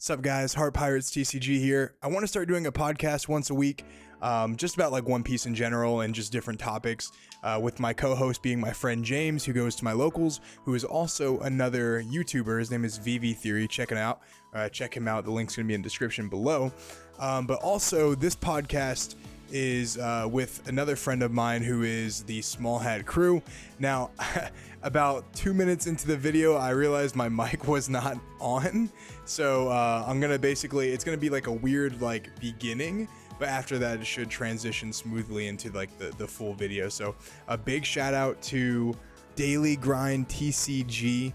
What's up, guys? Heart Pirates TCG here. I want to start doing a podcast once a week, just about like One Piece in general and just different topics, with my co-host being my friend James, who goes to my locals, who is also another YouTuber. His name is VV Theory. Check him out. The link's going to be in the description below. But also, this podcast is with another friend of mine who is the Small Hat Crew. Now, about 2 minutes into the video, I realized my mic was not on. So I'm gonna it's gonna be like a weird like beginning, but after that it should transition smoothly into like the full video. So a big shout out to Daily Grind TCG.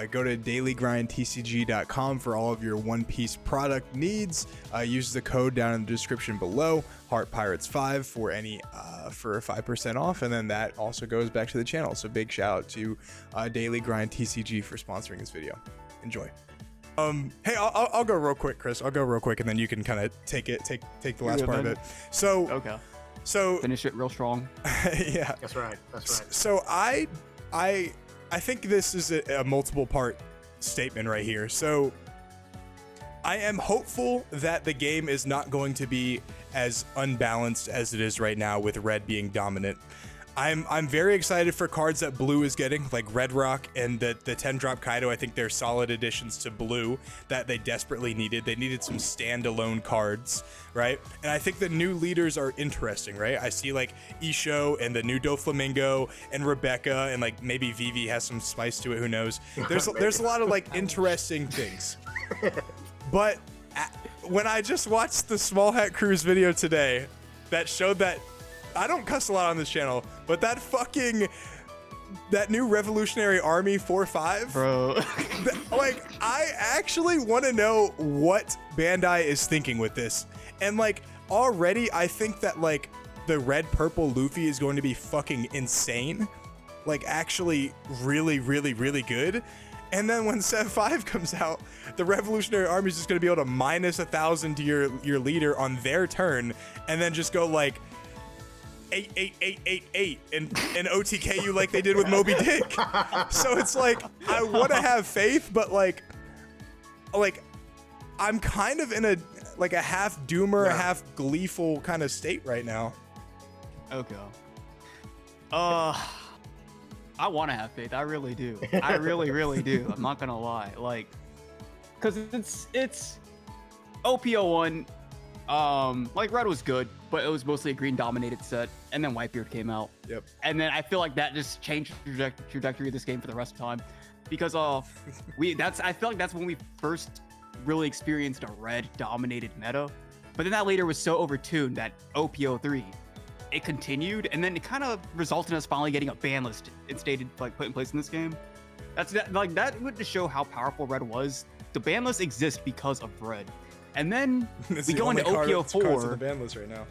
Go to dailygrindtcg.com for all of your One Piece product needs. Use the code down in the description below, HeartPirates5, for any for 5% off, and then that also goes back to the channel. So big shout out to Daily Grind TCG for sponsoring this video. Enjoy. Hey, I'll go real quick, Chris. I'll go real quick, and then you can kind of take the last part of it. So okay. So finish it real strong. Yeah. That's right. So I think this is a multiple part statement right here. So I am hopeful that the game is not going to be as unbalanced as it is right now, with red being dominant. I'm very excited for cards that blue is getting, like Red Rock and the 10-drop Kaido. I think they're solid additions to blue that they desperately needed. They needed some standalone cards, right? And I think the new leaders are interesting, right? I see like Isho and the new Doflamingo and Rebecca, and like maybe Vivi has some spice to it, who knows? There's a lot of like interesting things. But when I just watched the Small Hat Crew's video today that showed that, I don't cuss a lot on this channel, but that new Revolutionary Army 4-5, Bro. Like, I actually want to know what Bandai is thinking with this. And like, already I think that like the red purple Luffy is going to be fucking insane. Like, actually really good. And then when Sev 5 comes out, the Revolutionary Army is just going to be able to minus 1,000 to your leader on their turn, and then just go like 8 and OTK you like they did with Moby Dick. So it's like, I want to have faith, but like I'm kind of in a half doomer, half gleeful kind of state right now. Okay. I want to have faith. I really do. I really do. I'm not gonna lie. Like, cause it's OPO1. Like red was good, but it was mostly a green dominated set, and then Whitebeard came out. Yep. And then I feel like that just changed the trajectory of this game for the rest of the time, because I feel like that's when we first really experienced a red dominated meta. But then that later was so overtuned that OPO3, it continued, and then it kind of resulted in us finally getting a ban list instated, like put in place in this game. That would just show how powerful red was. The ban list exists because of red. And then we go into OPO4. On the ban list right now.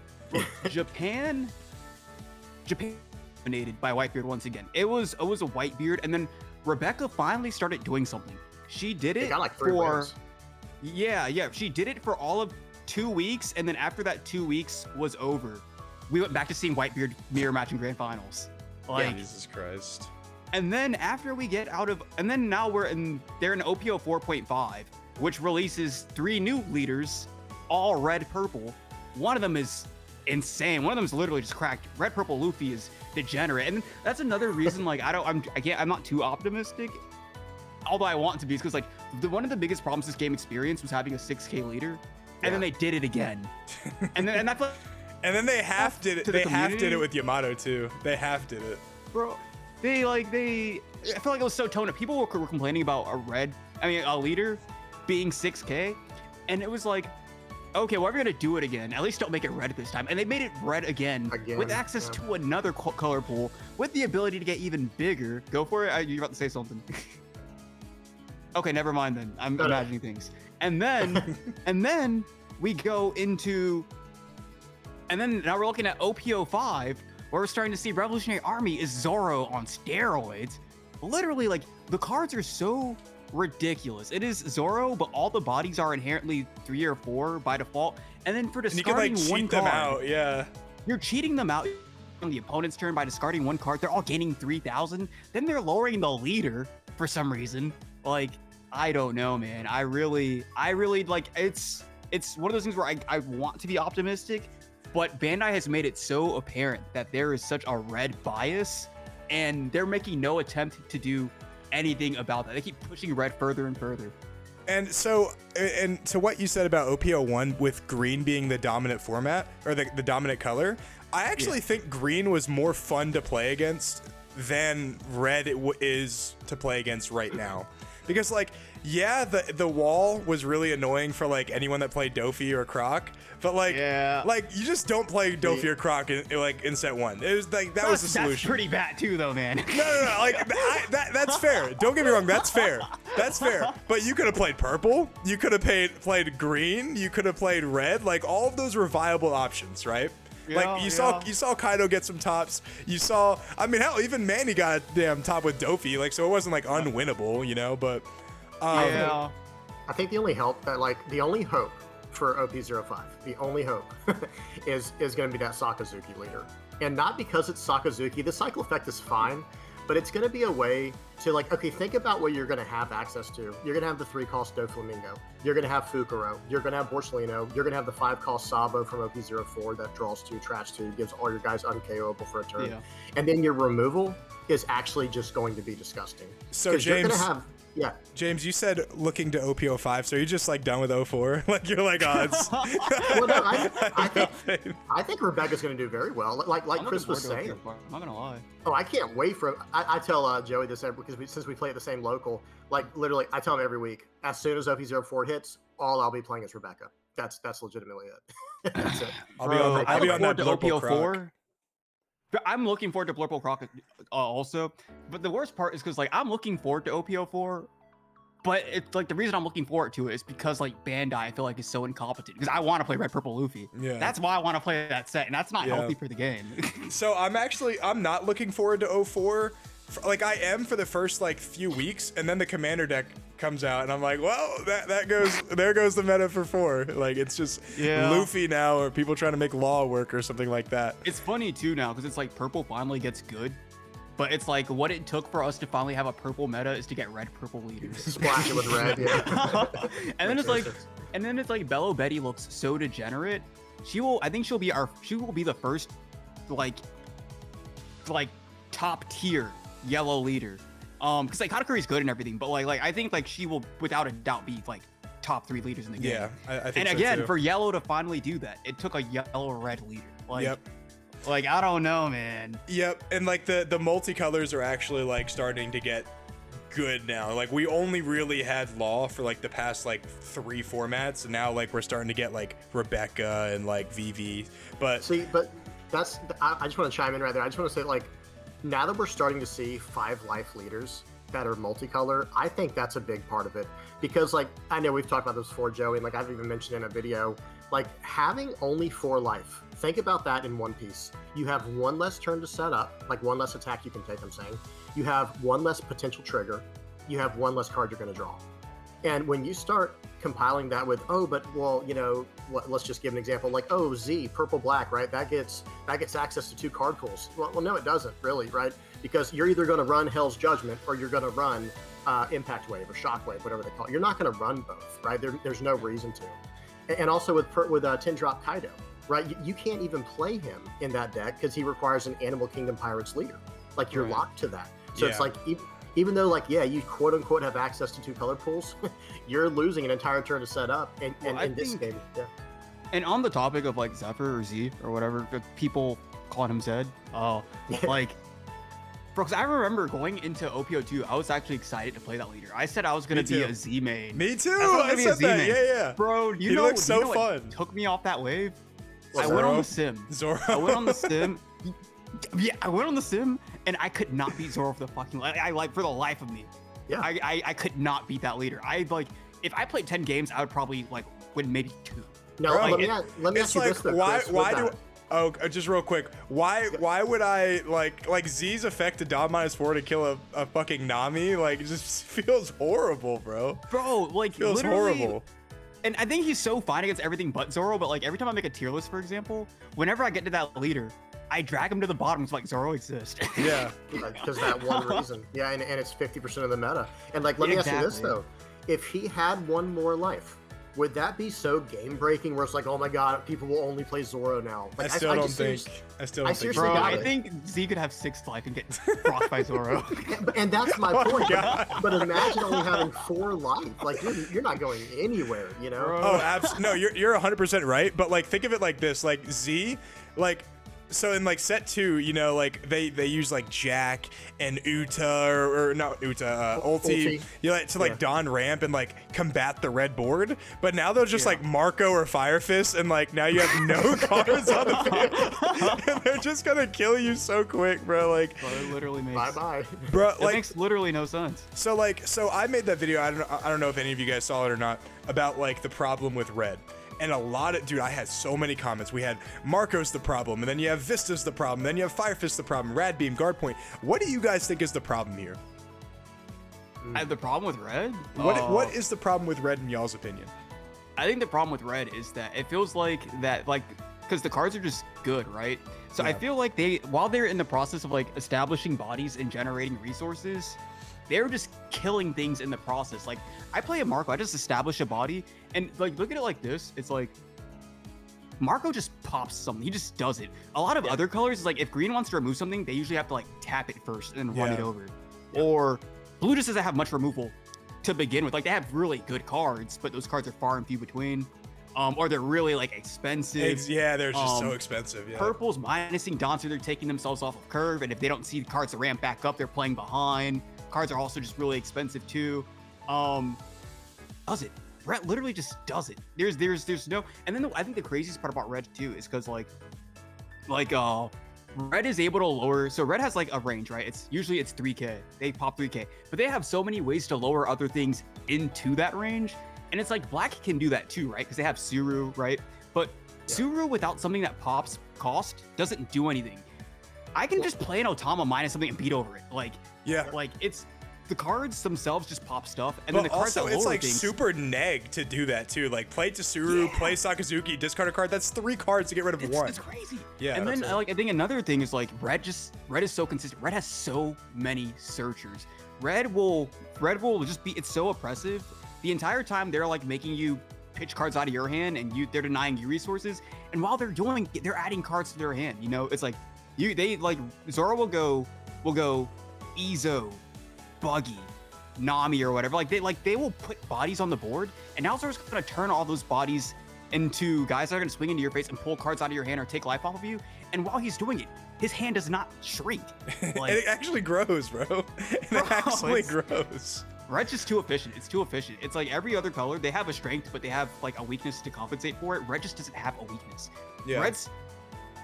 Japan dominated by Whitebeard once again. It was a Whitebeard, and then Rebecca finally started doing something. She did it got like 3 wins. Yeah. She did it for all of 2 weeks, and then after that 2 weeks was over, we went back to seeing Whitebeard mirror match in grand finals. Like, Jesus Christ. And then after we get out of, and then now they're in OPO 4.5, which releases 3 new leaders, all red purple. One of them is insane. One of them is literally just cracked. Red purple Luffy is degenerate, and that's another reason. Like, I'm not too optimistic, although I want to be, because like one of the biggest problems this game experienced was having a 6K leader, and then they did it again, and then they half did it. They half did it with Yamato too. They half did it, bro. I feel like it was so toned up. People were complaining about a leader being 6K, and it was like, okay, well, we're gonna do it again. At least don't make it red this time. And they made it red again with access to another color pool, with the ability to get even bigger. Go for it. You're about to say something. Okay, never mind then. I'm imagining things. And then we go into, and then now we're looking at OPO5, where we're starting to see Revolutionary Army is Zoro on steroids. Literally, like, the cards are so ridiculous. It is Zoro, but all the bodies are inherently 3 or 4 by default. And then for discarding you can, like, one cheat card, them out, yeah. You're cheating them out on the opponent's turn by discarding one card. They're all gaining 3,000. Then they're lowering the leader for some reason. Like, I don't know, man. I really like it's one of those things where I want to be optimistic, but Bandai has made it so apparent that there is such a red bias, and they're making no attempt to do anything about that. They keep pushing red further and further. And so to what you said about OPO1 with green being the dominant format or the dominant color, I actually think green was more fun to play against than red is to play against right now. Because like, yeah, the wall was really annoying for like anyone that played Dofi or Croc, but like, like you just don't play Dofi or Croc in set one. It was like that was the solution. That's pretty bad too, though, man. No, like that's fair. Don't get me wrong, that's fair. That's fair. But you could have played purple. You could have played green. You could have played red. Like all of those were viable options, right? Like you saw Kaido get some tops. You saw, I mean, hell, even Manny got a damn top with Dofi. Like, so it wasn't like unwinnable, you know. But I think the only hope for OP05, the only hope is going to be that Sakazuki leader, and not because it's Sakazuki. The cycle effect is fine, but it's going to be a way to like, okay, think about what you're going to have access to. You're going to have the 3-cost Doflamingo. You're going to have Fukuro. You're going to have Borsalino. You're going to have the 5-cost Sabo from OP04 that draws 2, trash 2, gives all your guys unKOable for a turn. Yeah. And then your removal is actually just going to be disgusting. So James, you're going to have, James, you said looking to OP05, so you're just like done with 04? Like you're like, oh, it's... Well, no, I think Rebecca's going to do very well. Like Chris was saying. I'm not going to lie. Oh, I can't wait for. I tell Joey this because since we play at the same local, like literally, I tell him every week. As soon as OP04 hits, all I'll be playing is Rebecca. That's legitimately it. That's it. I'll be on that OP04. But I'm looking forward to Blurple Croc also. But the worst part is because like I'm looking forward to OP04, but it's like the reason I'm looking forward to it is because like Bandai I feel like is so incompetent because I want to play Red Purple Luffy. Yeah. That's why I want to play that set, and that's not healthy for the game. So I'm not looking forward to 04. Like I am for the first like few weeks, and then the commander deck comes out, and I'm like, well, there goes the meta for 4. Like it's just Luffy now, or people trying to make law work or something like that. It's funny too now because it's like purple finally gets good, but it's like what it took for us to finally have a purple meta is to get red purple leaders. Splash it with red, yeah. and then it's like Bello Betty looks so degenerate. I think she will be the first like top tier yellow leader, because like Katakuri's good and everything, but like I think like she will without a doubt be like top 3 leaders in the game. Yeah, I think and so again too. For yellow to finally do that, it took a yellow red leader. Like, like I don't know, man. Yep, and like the multicolors are actually like starting to get good now. Like we only really had law for like the past like 3 formats, and now like we're starting to get like Rebecca and like VV. But see, but that's I just want to chime in right there. I just want to say like, now that we're starting to see 5 life leaders that are multicolor, I think that's a big part of it. Because like, I know we've talked about this before, Joey, and like I've even mentioned in a video, like having only 4 life, think about that in One Piece. You have 1 less turn to set up, like 1 less attack you can take, I'm saying. You have 1 less potential trigger. You have 1 less card you're going to draw. And when you start compiling that with, oh, but well, you know, let's just give an example, like, oh, Z, purple, black, right? That gets access to 2 card pools. Well, no, it doesn't really, right? Because you're either going to run Hell's Judgment or you're going to run Impact Wave or Shock Wave, whatever they call it. You're not going to run both, right? There's no reason to. And also with 10 drop Kaido, right? You can't even play him in that deck because he requires an Animal Kingdom Pirates leader. Like you're locked to that. So it's like, even though like, you quote unquote have access to 2 color pools, you're losing an entire turn to set up in this game. Yeah. And on the topic of like Zephyr or Z or whatever, people calling him Zed, like, bro, because I remember going into OPO2, I was actually excited to play that leader. I said I was going to be a Z main. Me too. I said that. Yeah. Bro, he looks so fun. What took me off that wave? I went on the sim. Zoro. I went on the sim. Yeah, I went on the sim and I could not beat Zoro for the fucking I like for the life of me. Yeah. I could not beat that leader. I like if I played 10 games, I would probably like win maybe 2. No, bro, let me ask you this though, why do just real quick, why would I like Z's effect to dom -4 to kill a fucking Nami? Like it just feels horrible, bro. Like feels horrible. And I think he's so fine against everything but Zoro, but like every time I make a tier list, for example, whenever I get to that leader, I drag him to the bottom so like Zoro exists. Yeah, because that one reason. Yeah, and it's 50% of the meta. And like, let me ask you this though: if he had one more life, would that be so game breaking where it's like, oh my god, people will only play Zoro now? Like, I still don't think. seriously Bro, doubt I it. think Z could have 6 life and get rocked by Zoro. And that's my Oh my point. God. But imagine only having 4 life. Like you're not going anywhere, you know? Bro. Oh, no, you're 100% right. But like, think of it like this: like Z, like. So in like set 2, you know, like they use like Jack and Uta or not Uta, Ulti, you know, to like don ramp and like combat the red board. But now they'll just like Marco or Fire Fist, and like now you have no cards on the field, and they're just gonna kill you so quick, bro. Like, Bro, it literally makes Bye. bro, it like makes literally no sense. so I made that video. I don't know if any of you guys saw it or not, about like the problem with red. And a lot of, dude, I had so many comments. We had Marco's the problem, and then you have Vista's the problem, then you have Fire Fist the problem, Rad Beam, Guard Point. What do you guys think is the problem here? I have the problem with red. What is the problem with red in y'all's opinion? I think the problem with red is that it feels like that, like, because the cards are just good, right? So I feel like while they're in the process of like establishing bodies and generating resources, they're just killing things in the process. Like, I play a Marco, I just establish a body, and like, look at it like this. It's like, Marco just pops something. He just does it. A lot of other colors is like, if green wants to remove something, they usually have to like tap it first and then run it over. Or blue just doesn't have much removal to begin with. Like, they have really good cards, but those cards are far and few between. Or they're really like expensive. Yeah, they're just so expensive. Yeah. Purple's minusing Dawn, so they're taking themselves off of curve, and if they don't see the cards to ramp back up, they're playing behind. Cards are also just really expensive too. Does it? Red literally just does it. There's no, and then I think the craziest part about red too is because like red is able to lower. So red has like a range, right? It's usually 3K. They pop 3K, but they have so many ways to lower other things into that range. And it's like black can do that too, right? Because they have Suru, right? But Suru without something that pops cost doesn't do anything. I can just play an Otama minus something and beat over it. Like it's the cards themselves just pop stuff, and but then the cards also that it's lower like things, super neg to do that too. Like play Tsuru, play Sakazuki, discard a card. That's 3 cards to get rid of one. It's crazy. Yeah, and then I think another thing is like red is so consistent. Red has so many searchers. Red will just be, it's so oppressive. The entire time they're like making you pitch cards out of your hand, and they're denying you resources. And while they're doing it, they're adding cards to their hand. You know, it's like Zoro will go Izo, Buggy, Nami, or whatever. They will put bodies on the board, and now Zoro's gonna turn all those bodies into guys that are gonna swing into your face and pull cards out of your hand or take life off of you. And while he's doing it, his hand does not shrink. Like, and it actually grows, bro. It actually grows. Red's just too efficient. It's too efficient. It's like every other color, they have a strength, but they have like a weakness to compensate for it. Red just doesn't have a weakness. Yeah. Red's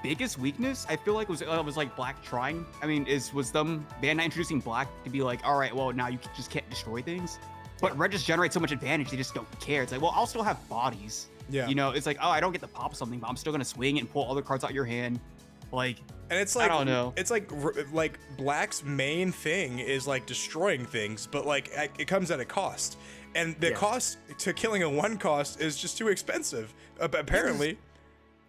biggest weakness, I feel like, was like black trying. I mean, was them Bandai introducing black to be like, all right, well, now you just can't destroy things. But red just generates so much advantage, they just don't care. It's like, well, I'll still have bodies. Yeah. You know, it's like, oh, I don't get to pop something, but I'm still gonna swing and pull other cards out your hand. Like, and it's like, I don't know. It's like black's main thing is like destroying things, but like it comes at a cost, and the cost to killing a 1 cost is just too expensive, apparently.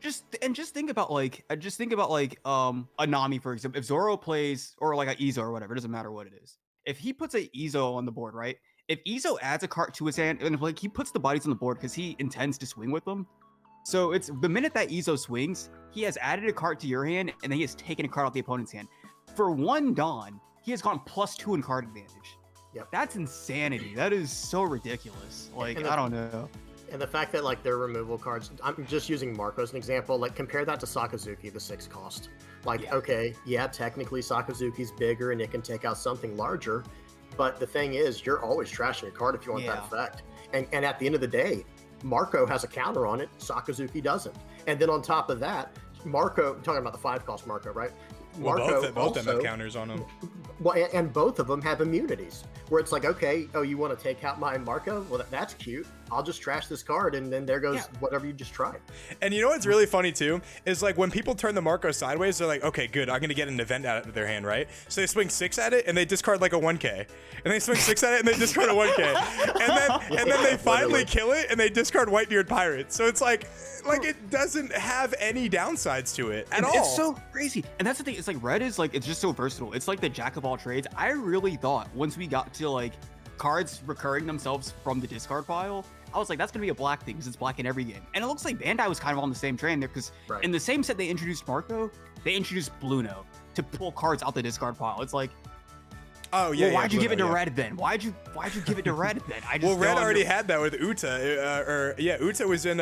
Just think about a Nami, for example. If Zoro plays, or like a Izo or whatever, it doesn't matter what it is. If he puts a Izo on the board, right? If Izo adds a card to his hand, and like he puts the bodies on the board because he intends to swing with them. So it's the minute that Izo swings, he has added a card to your hand, and then he has taken a card out the opponent's hand. For 1 Dawn, he has gone +2 in card advantage. Yep. That's insanity. That is so ridiculous. Like, I don't know. And the fact that like their removal cards, I'm just using Marco as an example, like compare that to Sakazuki, the 6 cost. Like, okay, technically Sakazuki's bigger and it can take out something larger, but the thing is, you're always trashing a card if you want that effect. And at the end of the day, Marco has a counter on it, Sakazuki doesn't. And then on top of that, Marco, talking about the 5 cost Marco, right? Well, both of them have counters on them. Well, and both of them have immunities, where it's like, okay, oh, you want to take out my Marco? Well, that's cute. I'll just trash this card, and then there goes whatever you just tried. And you know what's really funny too is like when people turn the Marco sideways, they're like, okay, good, I'm gonna get an event out of their hand, right? So they swing 6 at it and they discard like a 1K, and they swing 6 at it and they discard a 1K, and then they finally kill it and they discard Whitebeard Pirate. So it's like it doesn't have any downsides to it at all. It's so crazy. And that's the thing. It's like red is like, it's just so versatile. It's like the jack of all trades. I really thought once we got to like cards recurring themselves from the discard pile, I was like, that's gonna be a black thing because it's black in every game. And it looks like Bandai was kind of on the same train there because in the same set they introduced Marco, they introduced Bluno to pull cards out the discard pile. It's like, oh yeah, well, why'd you Bluno, give it to Red then? Why'd you give it to Red then? I just well, Red already had that with Uta, Uta was in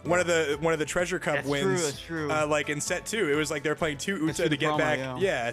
one of the Treasure Cup wins. That's true. Like in set 2, it was like they're playing 2 Uta to get back,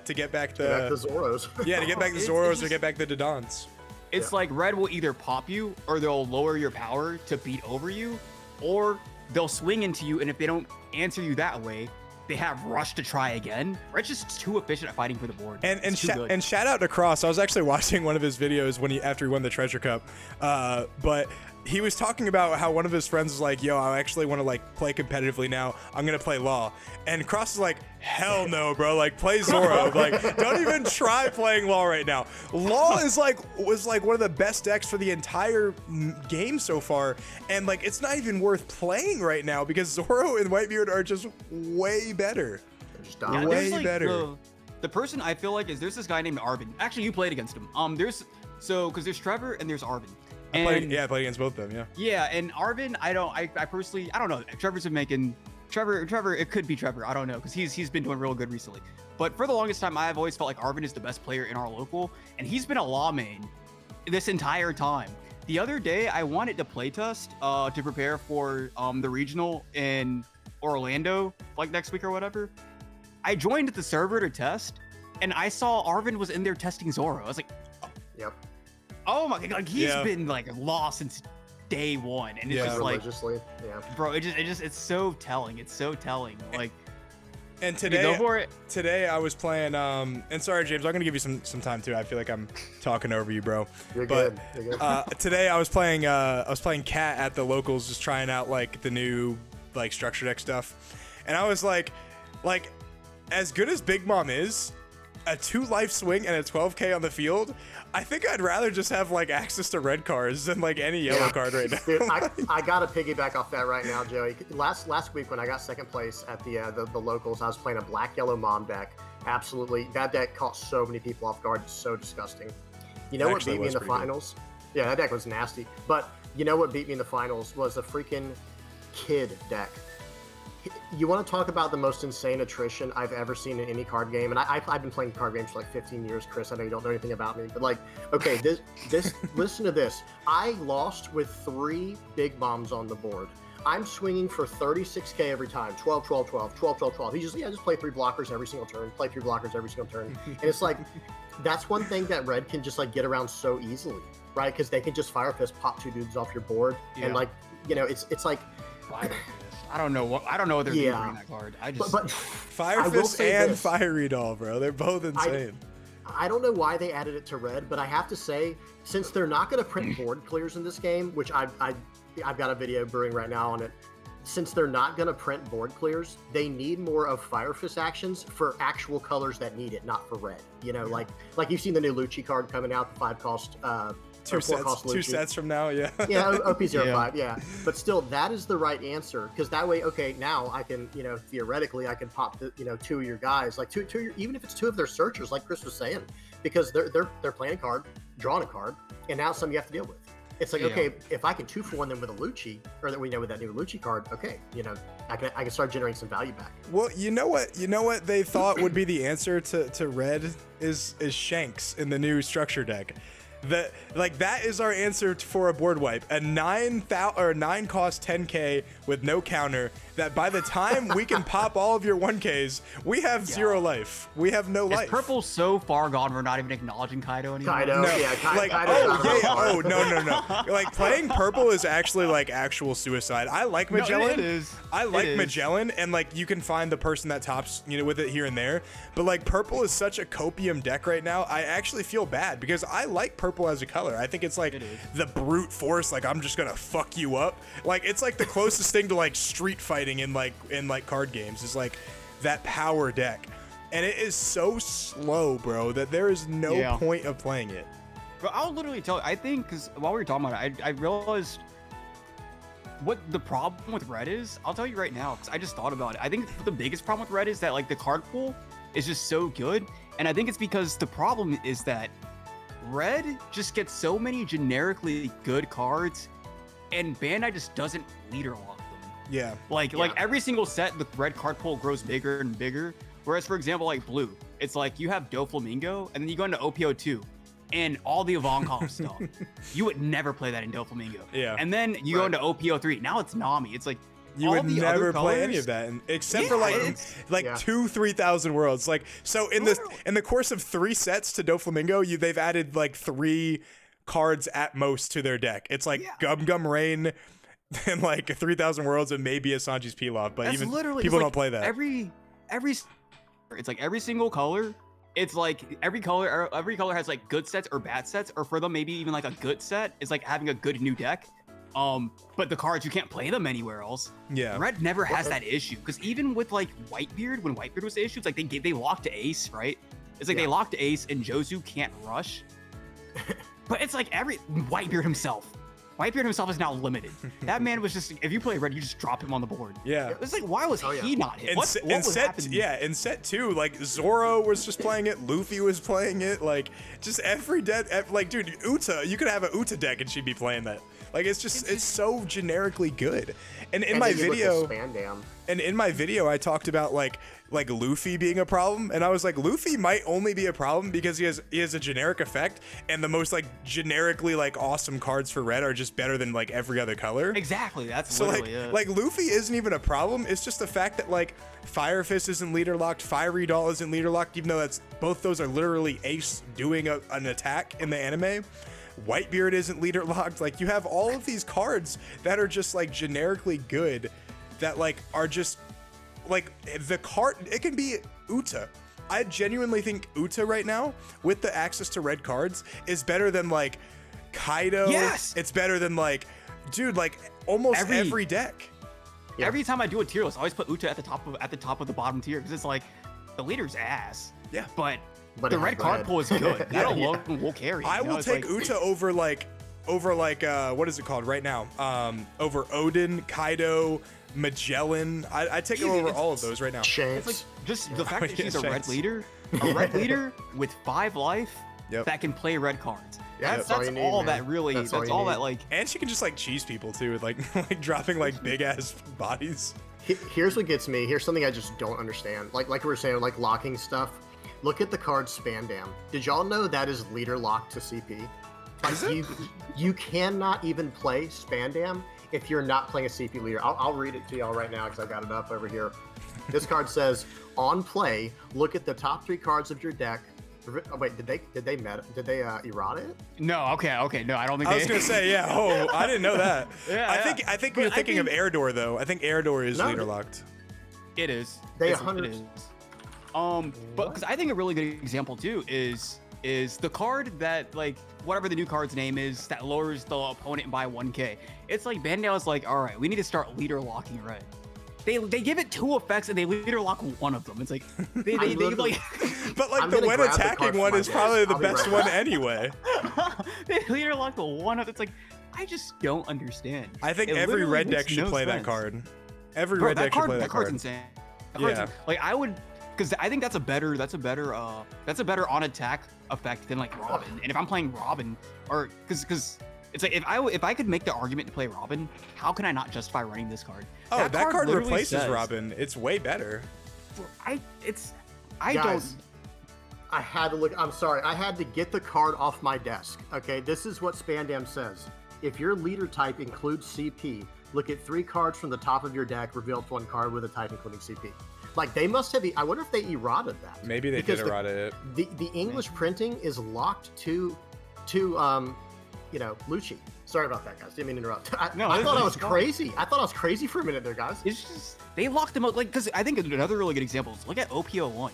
to get back the Zoros. Yeah, to get back the Zoros or get back the Dodons. It's like Red will either pop you or they'll lower your power to beat over you, or they'll swing into you, and if they don't answer you that way, they have Rush to try again. Red's just too efficient at fighting for the board. And shout out to Cross. I was actually watching one of his videos after he won the Treasure Cup, but he was talking about how one of his friends was like, yo, I actually want to like play competitively now. I'm gonna play Law. And Cross is like, hell no, bro. Like, play Zoro. Like, don't even try playing Law right now. Law was like one of the best decks for the entire game so far, and like it's not even worth playing right now because Zoro and Whitebeard are just way better. Way better. The person I feel like there's this guy named Arvin. Actually, you played against him. Because there's Trevor and there's Arvin. I played against both of them, Yeah, and Arvin, I personally, I don't know. Trevor's been making Trevor, it could be Trevor, I don't know, because he's been doing real good recently. But for the longest time, I've always felt like Arvin is the best player in our local, and he's been a Law main this entire time. The other day, I wanted to playtest to prepare for the regional in Orlando, like next week or whatever. I joined the server to test, and I saw Arvin was in there testing Zoro. I was like, yep. Oh my god, like he's been like lost since day one, and it's just like, bro, it's so telling. It's so telling. Like, and today I was playing. And sorry, James, I'm gonna give you some time too. I feel like I'm talking over you, bro. You're good. Today I was playing Cat at the locals, just trying out like the new like structure deck stuff, and I was like, as good as Big Mom is, a 2-life swing and a 12k on the field, I think I'd rather just have like access to red cards than like any yellow card right now. Dude, I gotta piggyback off that right now, Joey. Last week when I got second place at the locals, I was playing a black-yellow mom deck. Absolutely, that deck caught so many people off guard. It's so disgusting. You know what beat me in the finals? Good. Yeah, that deck was nasty. But you know what beat me in the finals was a freaking Kid deck. You want to talk about the most insane attrition I've ever seen in any card game, and I've been playing card games for like 15 years, Chris. I know you don't know anything about me, but like, okay, this listen to this. I lost with 3 big bombs on the board. I'm swinging for 36k every time, 12, 12, 12, 12, 12, 12. He just play 3 blockers every single turn, play 3 blockers every single turn, and it's like, that's one thing that Red can just like get around so easily, right? Because they can just Fire Fist, pop 2 dudes off your board, and like, it's like. I don't know what they're doing that card. But Fire Fist and Fiery Doll, bro. They're both insane. I don't know why they added it to Red, but I have to say, since they're not going to print board clears in this game, which I've got a video brewing right now on it. Since they're not going to print board clears, they need more of Fire Fist actions for actual colors that need it, not for red. You know, like you've seen the new Lucci card coming out, the 5-cost. 2 sets from now, yeah. Yeah, OP05, yeah. But still, that is the right answer, because that way, okay, now I can, theoretically, I can pop the, 2 of your guys, like two even if it's 2 of their searchers, like Chris was saying, because they're playing a card, drawing a card, and now something you have to deal with. It's like, okay, if I can 2-for-1 them with a Lucci, or that we know with that new Lucci card, okay, I can start generating some value back. Well, you know what they thought would be the answer to red is Shanks in the new structure deck. That is our answer for a board wipe. A 9 cost 10k with no counter, that by the time we can pop all of your 1ks, we have 0 life. We have no life. Is purple so far gone we're not even acknowledging Kaido anymore? Kaido, no. yeah. No. Like, playing purple is actually like actual suicide. I like Magellan. No, it is. I like Magellan, and like you can find the person that tops with it here and there. But like purple is such a copium deck right now. I actually feel bad because I like purple as a color. I think it's like the brute force. Like, I'm just gonna fuck you up. Like, it's like the closest thing to like street fighting in card games is like that power deck, and it is so slow, bro, that there is no point of playing it. But I'll literally tell you, I think, because while we were talking about it, I realized what the problem with red is. I'll tell you right now, because I just thought about it. I think the biggest problem with red is that like the card pool is just so good, and I think it's because the problem is that Red just gets so many generically good cards, and Bandai just doesn't leader lock them. Yeah. Like every single set, the red card pool grows bigger and bigger. Whereas, for example, like blue, it's like you have Doflamingo, and then you go into OPO2, and all the Ivankov stuff. You would never play that in Doflamingo. Yeah. And then you go into OPO3. Now it's Nami. It's like you all would the never other play colors, any of that, except Yeah, for it's- like 2,000-3,000 worlds. Like so in the course of 3 sets to Doflamingo, they've added like 3 cards at most to their deck. It's like Gum Gum Rain and like 3,000 worlds and maybe a Sanji's Pilaf, but That's even literally- people it's don't like play that. It's like every single color. It's like every color has like good sets or bad sets, or for them maybe even like a good set is like having a good new deck. But the cards you can't play them anywhere else. Yeah. Red never has that issue because even with like Whitebeard, when Whitebeard was the issue, it's like they locked Ace, right? It's like they locked Ace and Jozu can't rush. But it's like Whitebeard himself is now limited. That man was just, if you play Red, you just drop him on the board. Yeah. It's like, why was he not hit? In What was set, happening? yeah, in set 2, like Zoro was just playing it, Luffy was playing it, like just every deck, like dude, Uta, you could have an Uta deck and she'd be playing that. Like it's so generically good. And in my video, I talked about like Luffy being a problem, and I was like, Luffy might only be a problem because he has a generic effect, and the most like generically like awesome cards for red are just better than like every other color. Exactly, that's so literally it. like Luffy isn't even a problem. It's just the fact that like Fire Fist isn't leader locked, Fiery Doll isn't leader locked, even though both those are literally Ace doing an attack in the anime. Whitebeard isn't leader locked. Like you have all of these cards that are just like generically good, that like are just like the card. It can be Uta. I genuinely think Uta right now, with the access to red cards, is better than like Kaido. Yes! It's better than like, dude, like almost every deck. Yeah. Every time I do a tier list, I always put Uta at the top of the bottom tier because it's like the leader's ass. Yeah. But the red card pool is good. That alone will carry. I will take Uta over like what is it called right now? Over Odin, Kaido, Magellan. I take it over all of those right now. It's like just the fact that she's a red leader with 5 life that can play red cards. That's all that really. That's all that like. And she can just like cheese people too, with like dropping like big ass bodies. Here's what gets me. Here's something I just don't understand. Like we were saying, like locking stuff. Look at the card Spandam. Did y'all know that is leader locked to CP? Like you cannot even play Spandam if you're not playing a CP leader. I'll read it to y'all right now because I've got it up over here. This card says, on play, look at the top 3 cards of your deck. Oh, wait, did they errata it? No, okay, no, I don't think. I was gonna say, yeah. Oh, I didn't know that. I think you're thinking of Airdor though. I think Airdor is leader locked. It is. They it 100. is. But because I think a really good example too is the card that like whatever the new card's name is that lowers the opponent by 1k. It's like Bandai was like, all right, we need to start leader locking red. They give it 2 effects and they leader lock 1 of them. It's like they like. But like the when attacking one is probably the best one anyway. They leader lock the 1 of. It's like I just don't understand. I think every red deck should play that card. Every red deck should play that card. That card's insane. Yeah. Like I would. Because I think that's a better on attack effect than like Robin. And if I'm playing Robin, or because it's like if I could make the argument to play Robin, how can I not justify running this card? Oh, that card replaces Robin. It's way better. I had to look. I'm sorry. I had to get the card off my desk. Okay, this is what Spandam says. If your leader type includes CP, look at 3 cards from the top of your deck. Reveal 1 card with a type including CP. Like they must have. I wonder if they errata that. Maybe they did errata it. The English printing is locked to Lucci. Sorry about that, guys. Didn't mean to interrupt. I thought I was crazy. I thought I was crazy for a minute there, guys. It's just they locked them out. Like because I think another really good example is look at OPO1.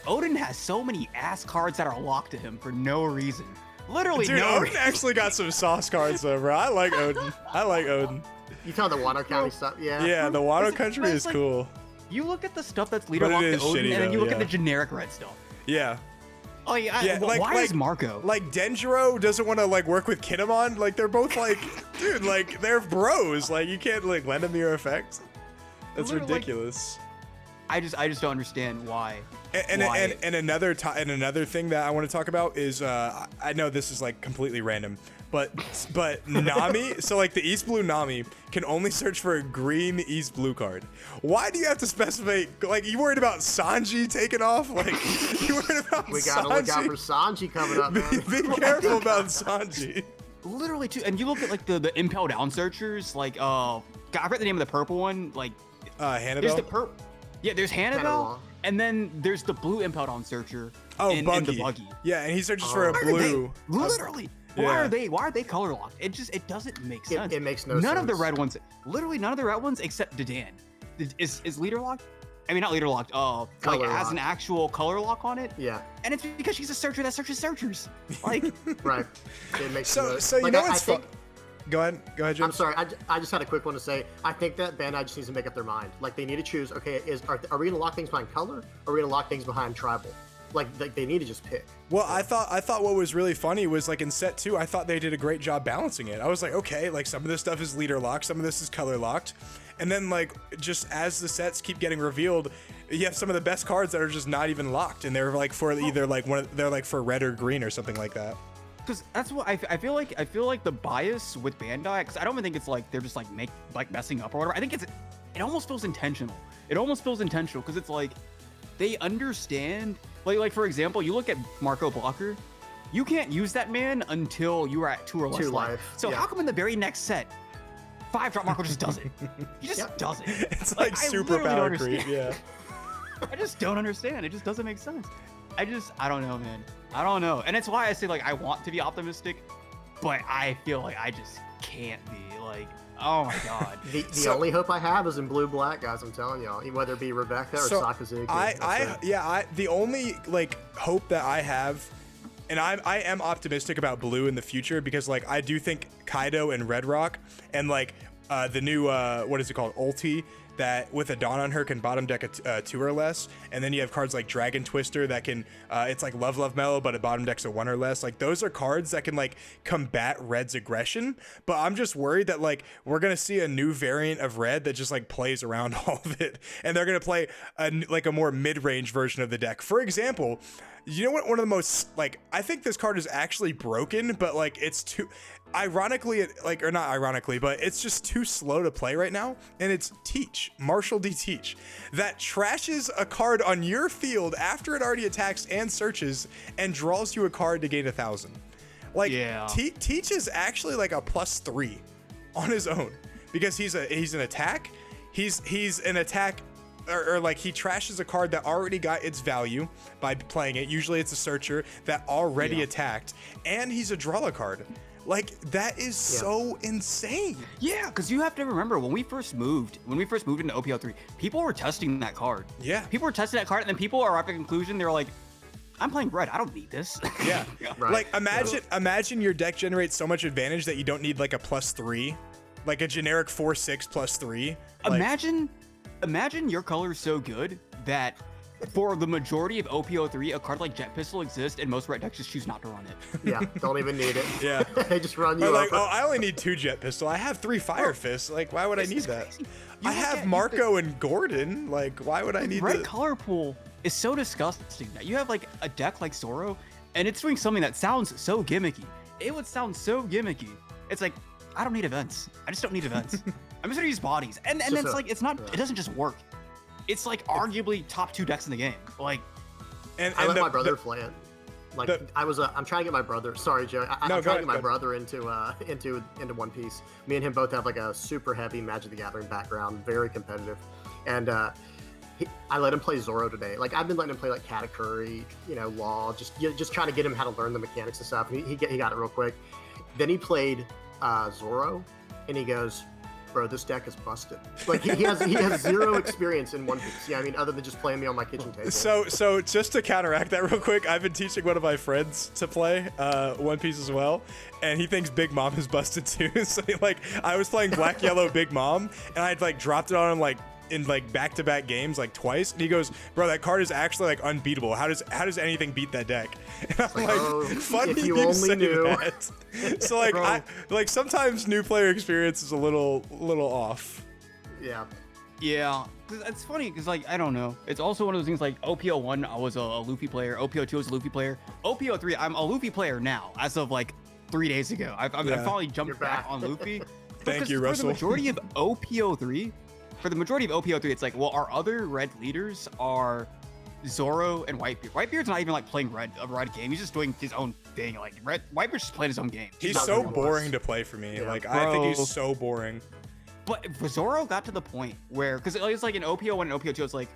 Odin has so many ass cards that are locked to him for no reason. Literally, dude, Odin actually got some sauce cards though, bro. I like Odin. You talking the Wano County stuff? Yeah. Yeah, the Wano country is like, cool. You look at the stuff that's leader locked to Odin, and then you look at the generic red stuff. Yeah. Oh yeah. Why is Marco? Like Denjiro doesn't want to like work with Kinemon. Like they're both like, dude, like they're bros. Like you can't like lend them your effect. That's ridiculous. I just don't understand why. And another thing that I want to talk about is I know this is like completely random, but Nami, so like the East Blue Nami can only search for a green East Blue card. Why do you have to specify? Like, you worried about Sanji taking off? Like, you worried about We gotta look out for Sanji coming up, man. Be careful about Sanji. Literally too, and you look at like the impel down searchers, like God, I forget the name of the purple one. Like Hannibal. there's the purple. Yeah, there's Hannibal, Hannibal. and then there's the blue impel down searcher. Oh, in Buggy. the Buggy. Yeah, and he searches for a Why are blue. they- literally. Yeah. Why are they color locked? It doesn't make sense. It makes no None sense. of the red ones, literally none of the red ones except Dadan. Is leader locked? I mean, not leader locked. Like Color has lock. an actual color lock on it. Yeah, And it's because she's a searcher that searches searchers. Like, right. It makes So no, you like, know I what's fun? think, Go ahead, Jim. I'm sorry. I just had a quick one to say. I think that Bandai just needs to make up their mind. Like, they need to choose. Okay, are we gonna lock things behind color? Or are we gonna lock things behind tribal? Like they need to just pick. Well, I thought what was really funny was like in set 2, I thought they did a great job balancing it. I was like, okay, like some of this stuff is leader locked, some of this is color locked. And then like just as the sets keep getting revealed, you have some of the best cards that are just not even locked, and they're like for either like they're like for red or green or something like that. because that's what I feel like. I feel like the bias with Bandai, because I don't even think it's like they're just like messing up or whatever. I think it almost feels intentional. It almost feels intentional because it's like they understand. Like for example, you look at Marco Blocker, you can't use that man until you are at 2 or less 2 life. life, So yeah. how come in the very next set, 5-drop Marco just does it? He just Yep. does it. It's like I super literally don't power creep, understand. yeah. I just don't understand. It just doesn't make sense. I don't know, man. I don't know. And it's why I say like I want to be optimistic, but I feel like I just can't be. Like, oh my god. The only hope I have is in blue black, guys. I'm telling y'all, whether it be Rebecca or Sakazuki. The only like hope that I have, and I am optimistic about blue in the future because like I do think Kaido and Red Rock and like the new what is it called, ulti, that with a Dawn on her can bottom deck a 2 or less, and then you have cards like Dragon Twister that can it's like Love Mellow but it bottom decks a 1 or less. Like those are cards that can like combat Red's aggression, but I'm just worried that like we're gonna see a new variant of Red that just like plays around all of it, and they're gonna play a more mid-range version of the deck. For example, you know what, one of the most like, I think this card is actually broken, but like it's too ironically, like, or not ironically, but it's just too slow to play right now, and it's Teach, Marshall D. Teach, that trashes a card on your field after it already attacks and searches and draws you a card to gain 1,000. Like, Yeah. Teach is actually like a +3 on his own because he's an attack. He's an attack. Or like he trashes a card that already got its value by playing it. Usually it's a searcher that already attacked, and he's a draw a card. Like that is so insane. Yeah, because you have to remember when we first moved into OPL 3, people were testing that card. Yeah. People were testing that card, and then people are at the conclusion they're like, I'm playing red. I don't need this. Yeah. Right. Like imagine your deck generates so much advantage that you don't need like a +3, like a generic 4/6 +3. Like, Imagine your color's so good that for the majority of OPO3, a card like Jet Pistol exists, and most red decks just choose not to run it. Yeah, don't even need it. Yeah. They just run you or like, over. oh, I only need 2 Jet Pistol. I have 3 Fire Fists. Like, why would I This need is that? crazy. I You look have at- Marco and Gordon. Like, why would I need red the color pool is so disgusting that you have like a deck like Zoro, and it's doing something that sounds so gimmicky. It would sound so gimmicky. It's like, I don't need events. I just don't need events. I'm just gonna use bodies, and Just it's a- like it's not. It doesn't just work. It's like arguably top 2 decks in the game. Like, and I let the- my brother play it. Like I'm trying to get my brother. Sorry, Joe. I'm No, trying go to get my ahead. brother into One Piece. Me and him both have like a super heavy Magic the Gathering background, very competitive, and I let him play Zoro today. Like I've been letting him play like Katakuri, Law, just trying to get him how to learn the mechanics and stuff. And he got it real quick. Then he played Zoro, and he goes, "Bro, this deck is busted." Like he has 0 experience in One Piece. Yeah, I mean, other than just playing me on my kitchen table. So just to counteract that real quick, I've been teaching one of my friends to play One Piece as well, and he thinks Big Mom is busted too. So I was playing Black Yellow Big Mom, and I'd like dropped it on him like in like back-to-back games like twice, and he goes, "Bro, that card is actually like unbeatable. How does anything beat that deck?" And I'm like, oh, funny if you you only say knew. that. So like Bro. sometimes new player experience is a little off. Yeah. Yeah, cause it's funny because like I don't know. It's also one of those things like OPO1 I was a Luffy player, OPO2 was a Luffy player, OPO3 I'm a Luffy player now as of like 3 days ago. I finally jumped back on Luffy. Thank you, For Russell. the majority of OPO3, it's like well our other red leaders are Zoro and Whitebeard. Whitebeard's not even like playing a red game. He's just doing his own thing. Like Whitebeard's just playing his own game. He's so boring to play for me. Yeah. Like I think he's so boring. But Zoro got to the point where, because it's like in OPO1 and OPO2, it's like,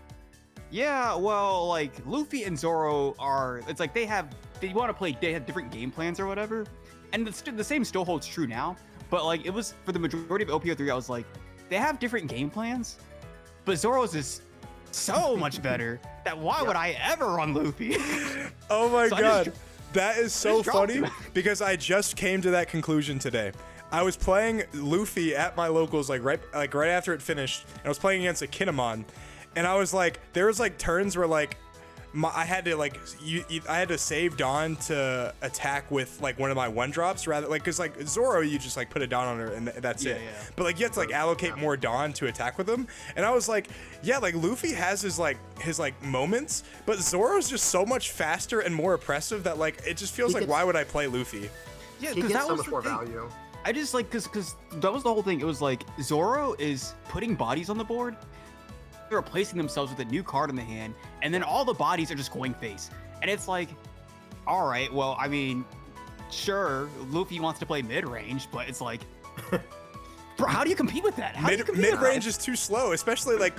yeah, well, like Luffy and Zoro are, it's like they have different game plans or whatever. And the same still holds true now. But like it was for the majority of OPO3, I was like, they have different game plans, but Zoro's is so much better that why would I ever run Luffy? Oh my So god. That is so dropped funny him. because I just came to that conclusion today. I was playing Luffy at my locals like right after it finished, and I was playing against a Kinemon, and I was like, there was like turns where like I had to like I had to save Dawn to attack with like one of my one drops rather like because like Zoro you just like put a Dawn on her and that's it. Yeah. But like you have to like allocate more Dawn to attack with him, and I was like, yeah, like Luffy has his moments, but Zoro's just so much faster and more oppressive that like it just feels He like gets- why would I play Luffy? Yeah, He because gets that so was much the more thing. value. I just like because that was the whole thing. It was like Zoro is putting bodies on the board, they're replacing themselves with a new card in the hand, and then all the bodies are just going face. And it's like, all right, well, I mean, sure, Luffy wants to play mid range, but it's like, bro, how do you compete with that? How do you compete with Mid that? range is too slow, especially like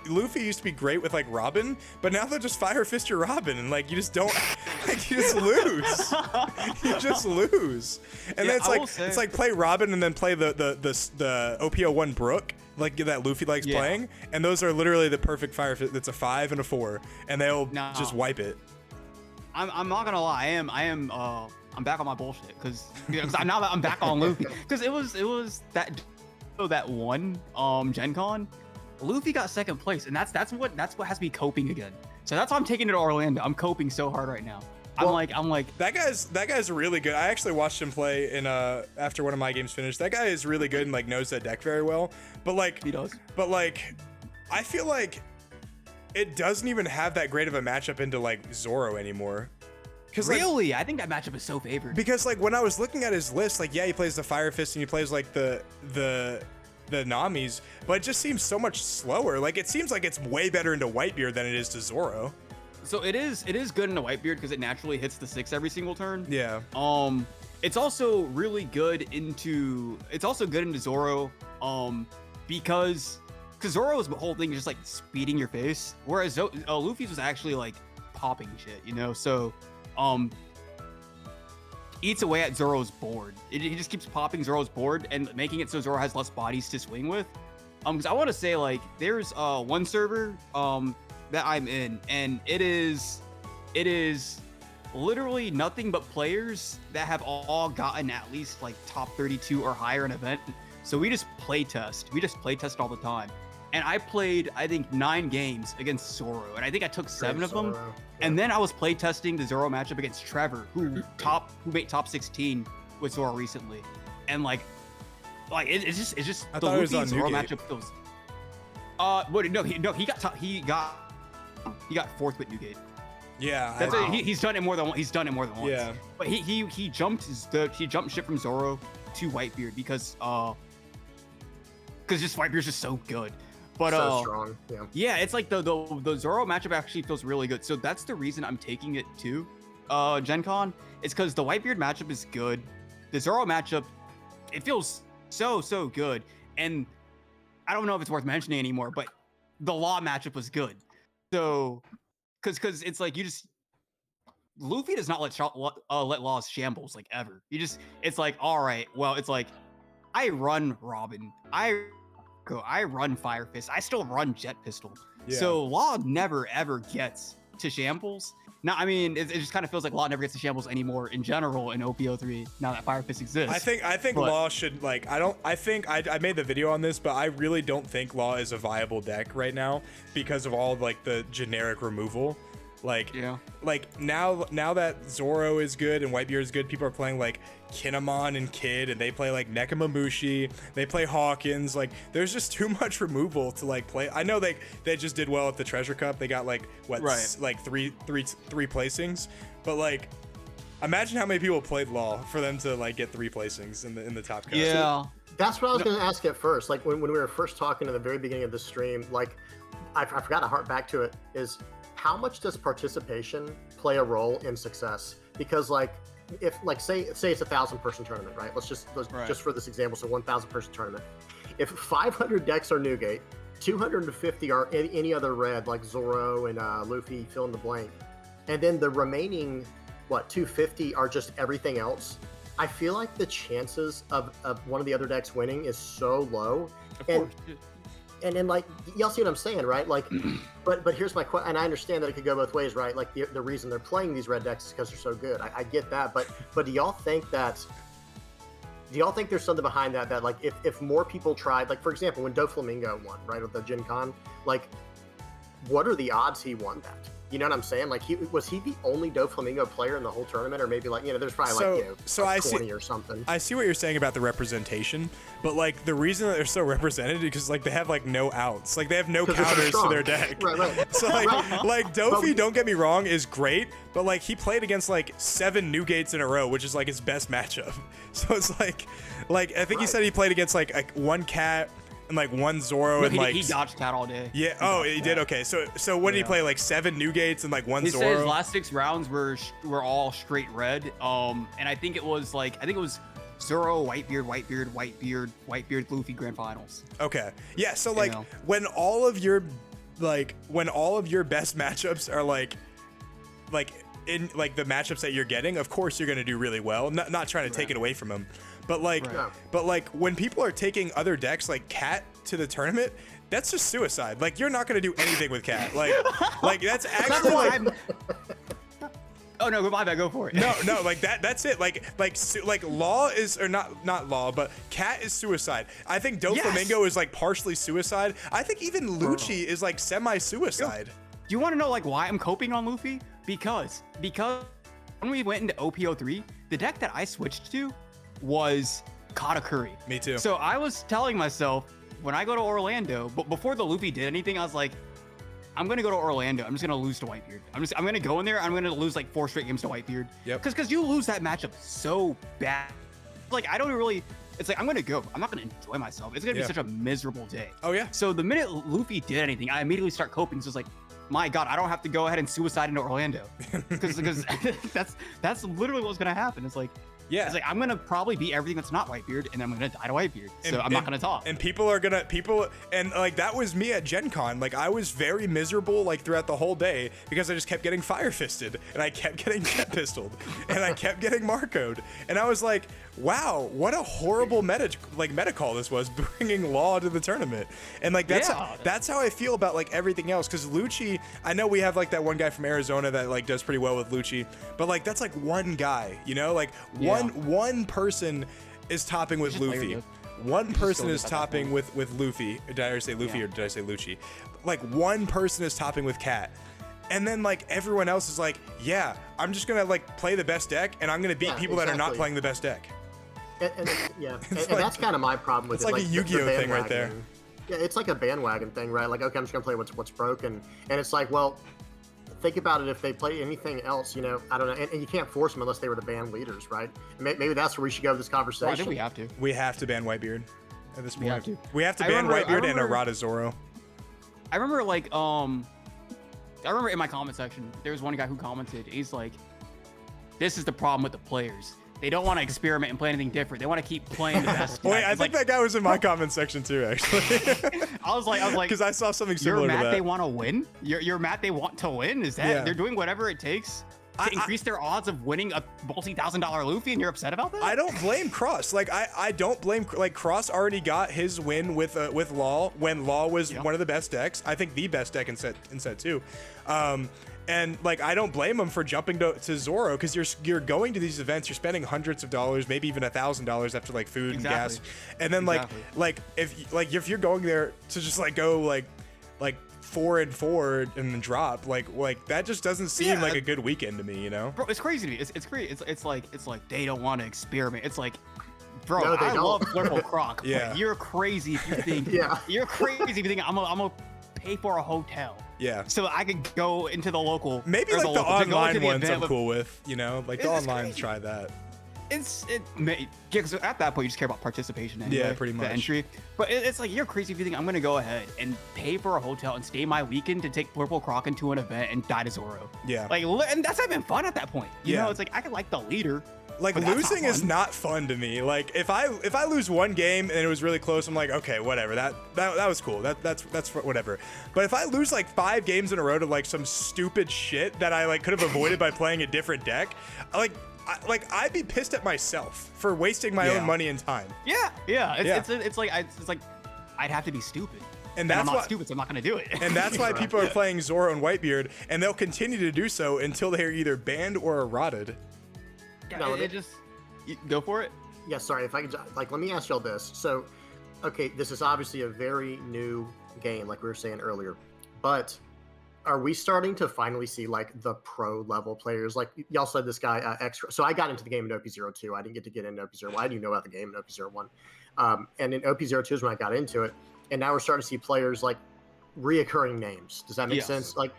Luffy used to be great with like Robin, but now they'll just fire fist your Robin and like you just don't like you just lose. You just lose. And Yeah, then I will say- it's like play Robin and then play the OPO1 Brook like that Luffy likes Yeah. playing, and those are literally the perfect fire fist. It's a 5 and a 4, and they'll No. just wipe it. I'm not gonna lie, I'm back on my bullshit because I'm back on Luffy because it was that one Gen Con, Luffy got second place, and that's what has me coping again. So that's why I'm taking it to Orlando. I'm coping so hard right now. Well, I'm like That guy's really good. I actually watched him play in after one of my games finished. That guy is really good and like knows that deck very well. But like he does. But like I feel like it doesn't even have that great of a matchup into like Zoro anymore. Really, I think that matchup is so favored. Because like when I was looking at his list, like yeah, he plays the Fire Fist and he plays like the Namis, but it just seems so much slower. Like it seems like it's way better into Whitebeard than it is to Zoro. So it is good into Whitebeard because it naturally hits the 6 every single turn. Yeah. It's also really good into Zoro, because Zoro's whole thing is just like speeding your face, whereas Luffy's was actually like popping shit, you know. So, eats away at Zoro's board. He just keeps popping Zoro's board and making it so Zoro has less bodies to swing with. Because I want to say like there's one server that I'm in, and it is literally nothing but players that have all gotten at least like top 32 or higher in event. So we just play test all the time. And I played, I think, 9 games against Zoro, and I think I took 7 of them. Zoro. And then I was play testing the Zoro matchup against Trevor, who made top 16 with Zoro recently, and like it's just I the thought it was Luffy on Zoro Newgate. matchup feels. He got 4th with Newgate. Yeah. That's Wow. he's done it more than once. Yeah. But he jumped ship from Zoro to Whitebeard because just Whitebeard's just so good. But So strong. Yeah. yeah, it's like the Zoro matchup actually feels really good. So that's the reason I'm taking it to Gen Con. It's because the Whitebeard matchup is good. The Zoro matchup, it feels so good. And I don't know if it's worth mentioning anymore, but the Law matchup was good. So, because it's like Luffy does not let Law's shambles like ever. It's like, all right, well, it's like I run Robin, I run Fire Fist, I still run Jet Pistol. Yeah. So Law never ever gets to shambles. Now, I mean, it just kind of feels like Law never gets to shambles anymore in general in OPO3 now that Fire Fist exists. I think But- Law should like I made the video on this, but I really don't think Law is a viable deck right now because of all like the generic removal. Like, Yeah. like now that Zoro is good and Whitebeard is good, people are playing like Kinemon and Kid, and they play like Nekomamushi, they play Hawkins. Like, there's just too much removal to like play. I know they just did well at the Treasure Cup. They got like like three placings, but like, imagine how many people played LoL for them to like get 3 placings in the top cup. Yeah. That's what I was going to ask at first. Like when we were first talking in the very beginning of the stream, like I forgot to hark back to it, is how much does participation play a role in success? Because like, if like say it's 1,000-person tournament, right? Let's just for this example, so 1,000-person tournament. If 500 decks are Newgate, 250 are any other red like Zoro and Luffy, fill in the blank, and then the remaining 250 are just everything else. I feel like the chances of one of the other decks winning is so low. Of course. And then like y'all see what I'm saying, right? Like, but here's my question, and I understand that it could go both ways, right? Like the reason they're playing these red decks is because they're so good. I get that, but do y'all think there's something behind that? That like if more people tried, like for example, when Doflamingo won, right, with the Gen Con, like what are the odds he won that? You know what I'm saying? Like, was he the only Doflamingo player in the whole tournament, or maybe like there's probably like 20 or something. I see what you're saying about the representation, but like the reason that they're so represented is because like they have like no outs, like they have no counters to their deck. Right. So like Dofi, don't get me wrong, is great, but like he played against like 7 Newgates in a row, which is like his best matchup. So it's like I think he said he played against like 1 Cat. And like 1 Zoro and like he dodged Cat all day. Yeah. Oh, he did. Okay. So what did he play? Like 7 Newgates and like 1 He Zoro. said his last 6 rounds were all straight red. And I think it was Zoro, Whitebeard, Luffy grand finals. Okay. Yeah. So like when all of your best matchups are like in like the matchups that you're getting, of course you're gonna do really well. Not trying to take it away from him. But like, when people are taking other decks like Cat to the tournament, that's just suicide. Like, you're not gonna do anything with Cat. Like that's actually like. Oh no, my bad. Go for it. No, like that's it. Like Law is, or not Law, but Cat is suicide. I think Doflamingo is like partially suicide. I think even Lucci is like semi-suicide. Do you want to know like why I'm coping on Luffy? Because when we went into OPO3, the deck that I switched to was Katakuri. Me too. So I was telling myself, when I go to Orlando, but before the Luffy did anything, I was like, I'm gonna go to Orlando. I'm just gonna lose to Whitebeard. I'm gonna go in there. I'm gonna lose like 4 straight games to Whitebeard. Yep. Because you lose that matchup so bad. Like I don't really. It's like I'm gonna go. I'm not gonna enjoy myself. It's gonna be such a miserable day. Oh yeah. So the minute Luffy did anything, I immediately start coping. So it's like, my God, I don't have to go ahead and suicide into Orlando because that's literally what's gonna happen. It's like. Yeah. It's like, I'm going to probably beat everything that's not Whitebeard, and I'm going to die to Whitebeard. So I'm not going to talk. And and like, that was me at Gen Con. Like, I was very miserable, like, throughout the whole day because I just kept getting Fire Fisted, and I kept getting Jet Pistoled, and I kept getting Marcoed. And I was like, wow, what a horrible meta call this was, bringing Law to the tournament. And like, that's how I feel about like everything else. Because Lucci, I know we have like that one guy from Arizona that like does pretty well with Lucci, but like that's like one guy, you know, like one person is topping with Luffy. One person is topping with Luffy. Did I say Luffy or did I say Lucci? Like one person is topping with Cat. And then like everyone else is like, yeah, I'm just gonna like play the best deck and I'm gonna beat people that are not playing the best deck. And that's kind of my problem with it. It's like a Yu-Gi-Oh thing right there. Yeah, it's like a bandwagon thing, right? Like, okay, I'm just gonna play what's broken, and it's like, well, think about it. If they play anything else, I don't know, and you can't force them unless they were the band leaders, right? Maybe that's where we should go with this conversation. Well, I think we have to. We have to ban Whitebeard at this point. We have to ban Whitebeard and Arata Zoro. I remember in my comment section, there was one guy who commented. He's like, "This is the problem with the players. They don't want to experiment and play anything different. They want to keep playing the best." Wait, I think that guy was in my comment section too, actually. I was like, because I saw something similar to that. You're mad they want to win? You're mad they want to win? Is that they're doing whatever it takes to increase their odds of winning a multi-$1,000 Luffy, and you're upset about that? I don't blame Cross. Like I don't blame, like, Cross already got his win with Law when Law was one of the best decks. I think the best deck in set 2. And like, I don't blame him for jumping to Zoro, because you're going to these events, you're spending hundreds of dollars, maybe even $1,000 after like food and gas, and then like if you're going there to just like go like like 4-4 and then drop. Like that just doesn't seem like a good weekend to me, you know? Bro, it's crazy to me. It's crazy. It's like they don't want to experiment. It's like, bro, No, they I don't. love Purple Croc. Yeah. But you're crazy if you think you're crazy if you think I'm gonna pay for a hotel. Yeah. So I could go into the local. Maybe or like the local, to go into online the ones event I'm cool with, you know? Like the It's online, crazy. try that. Because at that point you just care about participation anyway. Yeah, pretty much. The entry. But it's like, you're crazy if you think I'm gonna go ahead and pay for a hotel and stay my weekend to take Purple Croc into an event and die to Zoro. Yeah. Like, and that's not even fun at that point. You know, it's like I could like the leader. Like but that's losing not is fun. not fun to me. Like if I lose one game and it was really close, I'm like, okay, whatever. That was cool. That's whatever. But if I lose like 5 games in a row to like some stupid shit that I like could have avoided by playing a different deck, I'd be pissed at myself for wasting my own money and time. Yeah. It's like I'd have to be stupid. And I'm that's not why, stupid, so I'm not gonna do it. and that's why people are playing Zoro and Whitebeard, and they'll continue to do so until they are either banned or eroded. No, it just go for it. Yeah, sorry, if I could, like, let me ask y'all this. So, okay, this is obviously a very new game, like we were saying earlier, but are we starting to finally see, like, the pro level players? Like, y'all said this guy, extra. So I got into the game in OP02. I didn't get to get into OP01. I didn't know about the game in OP01. And in OP02 is when I got into it. And now we're starting to see players, like, reoccurring names. Does that make sense? Like,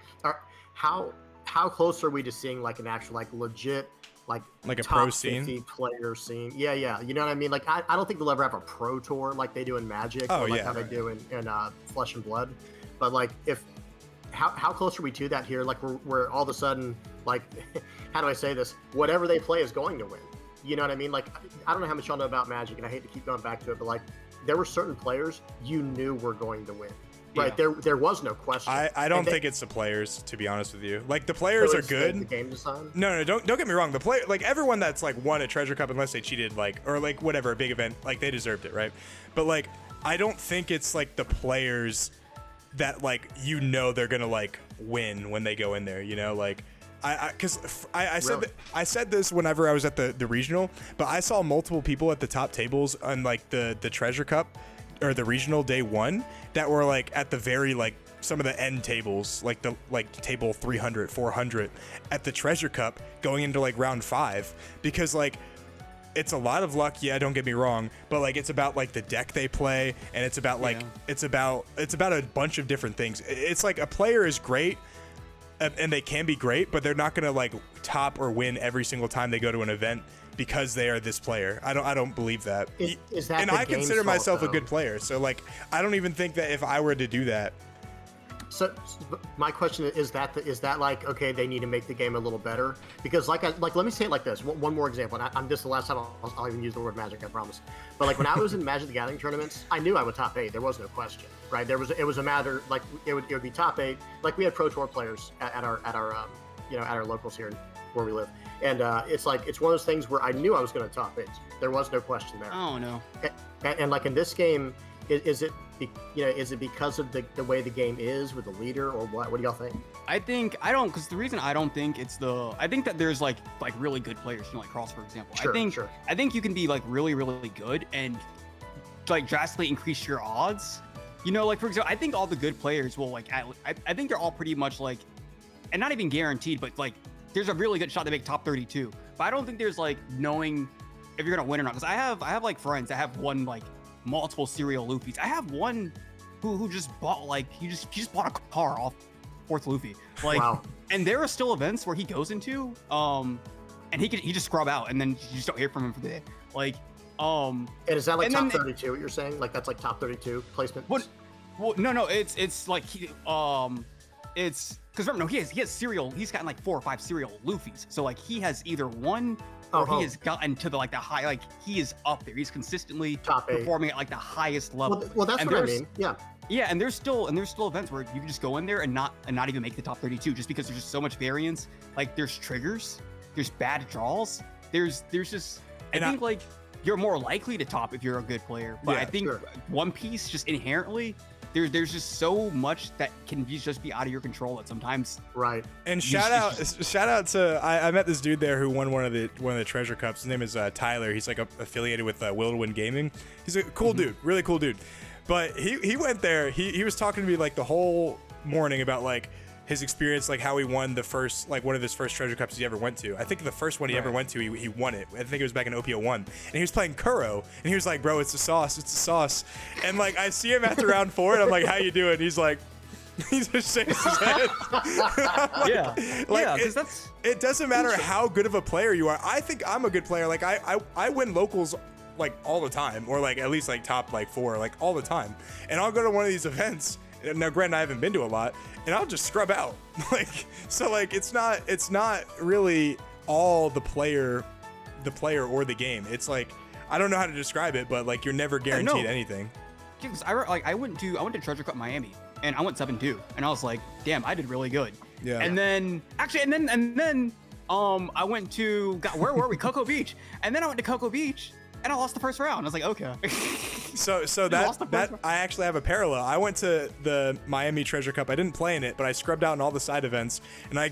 how close are we to seeing, like, an actual, like, legit, like a top pro 50 scene? player scene? Yeah. You know what I mean? Like, I don't think they'll ever have a pro tour like they do in Magic, or like how they do in Flesh and Blood. But like, how close are we to that here? Like, we're all of a sudden, like, how do I say this? Whatever they play is going to win. You know what I mean? Like, I don't know how much y'all know about Magic, and I hate to keep going back to it, but like, there were certain players you knew were going to win. Right, there was no question. I don't think it's the players, to be honest with you. Like the players are good. The game design. No, don't get me wrong. The player, like everyone that's like won a treasure cup, unless they cheated, like or like whatever, a big event, like they deserved it, right? But like, I don't think it's like the players that like they're gonna like win when they go in there. You know, like I said this whenever I was at the regional, but I saw multiple people at the top tables on like the treasure cup or the regional day 1 that were like at the very like some of the end tables, like the table 300 400 at the treasure cup going into like round 5, because like it's a lot of luck, yeah, don't get me wrong, but like it's about like the deck they play, and it's about like it's about a bunch of different things. It's like a player is great and they can be great, but they're not gonna like top or win every single time they go to an event because they are this player. I don't believe that. Is that and the I consider game's myself fault, a good player, so like I don't even think that if I were to do that. So my question is that like, okay, they need to make the game a little better? Because like let me say it like this. One more example. And I'm just the last time I'll even use the word Magic, I promise. But like when I was in Magic the Gathering tournaments, I knew I would top 8. There was no question, right? It was a matter, like it would be top 8. Like we had Pro Tour players at our locals here where we live, and it's like it's one of those things where I knew I was going to top 8. There was no question there. Oh no. And like in this game, is it because of the way the game is with the leader, or what? What do y'all think? Because the reason I don't think I think that there's like really good players, like Cross, for example. Sure. I think you can be like really, really good and like drastically increase your odds. You know, like for example, I think all the good players will like, I think they're all pretty much like, and not even guaranteed, but like there's a really good shot to make top 32. But I don't think there's like knowing if you're gonna win or not. Because I have like friends that have won like multiple serial Luffys. I have one who just bought he just bought a car off 4th Luffy. Like, wow. And there are still events where he goes into and he just scrub out, and then you just don't hear from him for the day. Like, and is that like top 32? What you're saying? Like that's like top 32 placement? Well, no, it's like it's because remember, no, he has serial. He's gotten like 4 or 5 serial Luffys. So like he has either won or he has gotten to the high, like he is up there. He's consistently performing at like the highest level. Well, that's what I mean. Yeah. Yeah, and there's still events where you can just go in there and not even make the top 32 just because there's just so much variance. Like there's triggers, there's bad draws, there's just I think like you're more likely to top if you're a good player. But I think One Piece just inherently there's just so much that can just be out of your control at sometimes. Right. And shout out to I met this dude there who won one of the treasure cups. His name is Tyler. He's like affiliated with Whirlwind Gaming. He's a cool dude, really cool dude. But he went there. He was talking to me like the whole morning about like his experience, like how he won the first, like one of his first treasure cups he ever went to. I think the first one he ever went to, he won it. I think it was back in OPO1. And he was playing Kuro, and he was like, bro, it's the sauce, it's the sauce. And like I see him after round 4, and I'm like, how you doing? He's like, he just shakes his head. Because it doesn't matter how good of a player you are. I think I'm a good player. Like I win locals like all the time, or like at least like top like 4, like all the time. And I'll go to one of these events. Now, granted, I haven't been to a lot, and I'll just scrub out. Like, so like it's not really all the player or the game. It's like, I don't know how to describe it, but like you're never guaranteed anything. Because I went to Treasure Cup Miami, and I went 7-2, and I was like, damn, I did really good. Yeah. And then I went to where were we? Cocoa Beach, and then I went to Cocoa Beach, and I lost the first round. I was like, okay. So that I actually have a parallel. I went to the Miami Treasure Cup. I didn't play in it, but I scrubbed out in all the side events, and I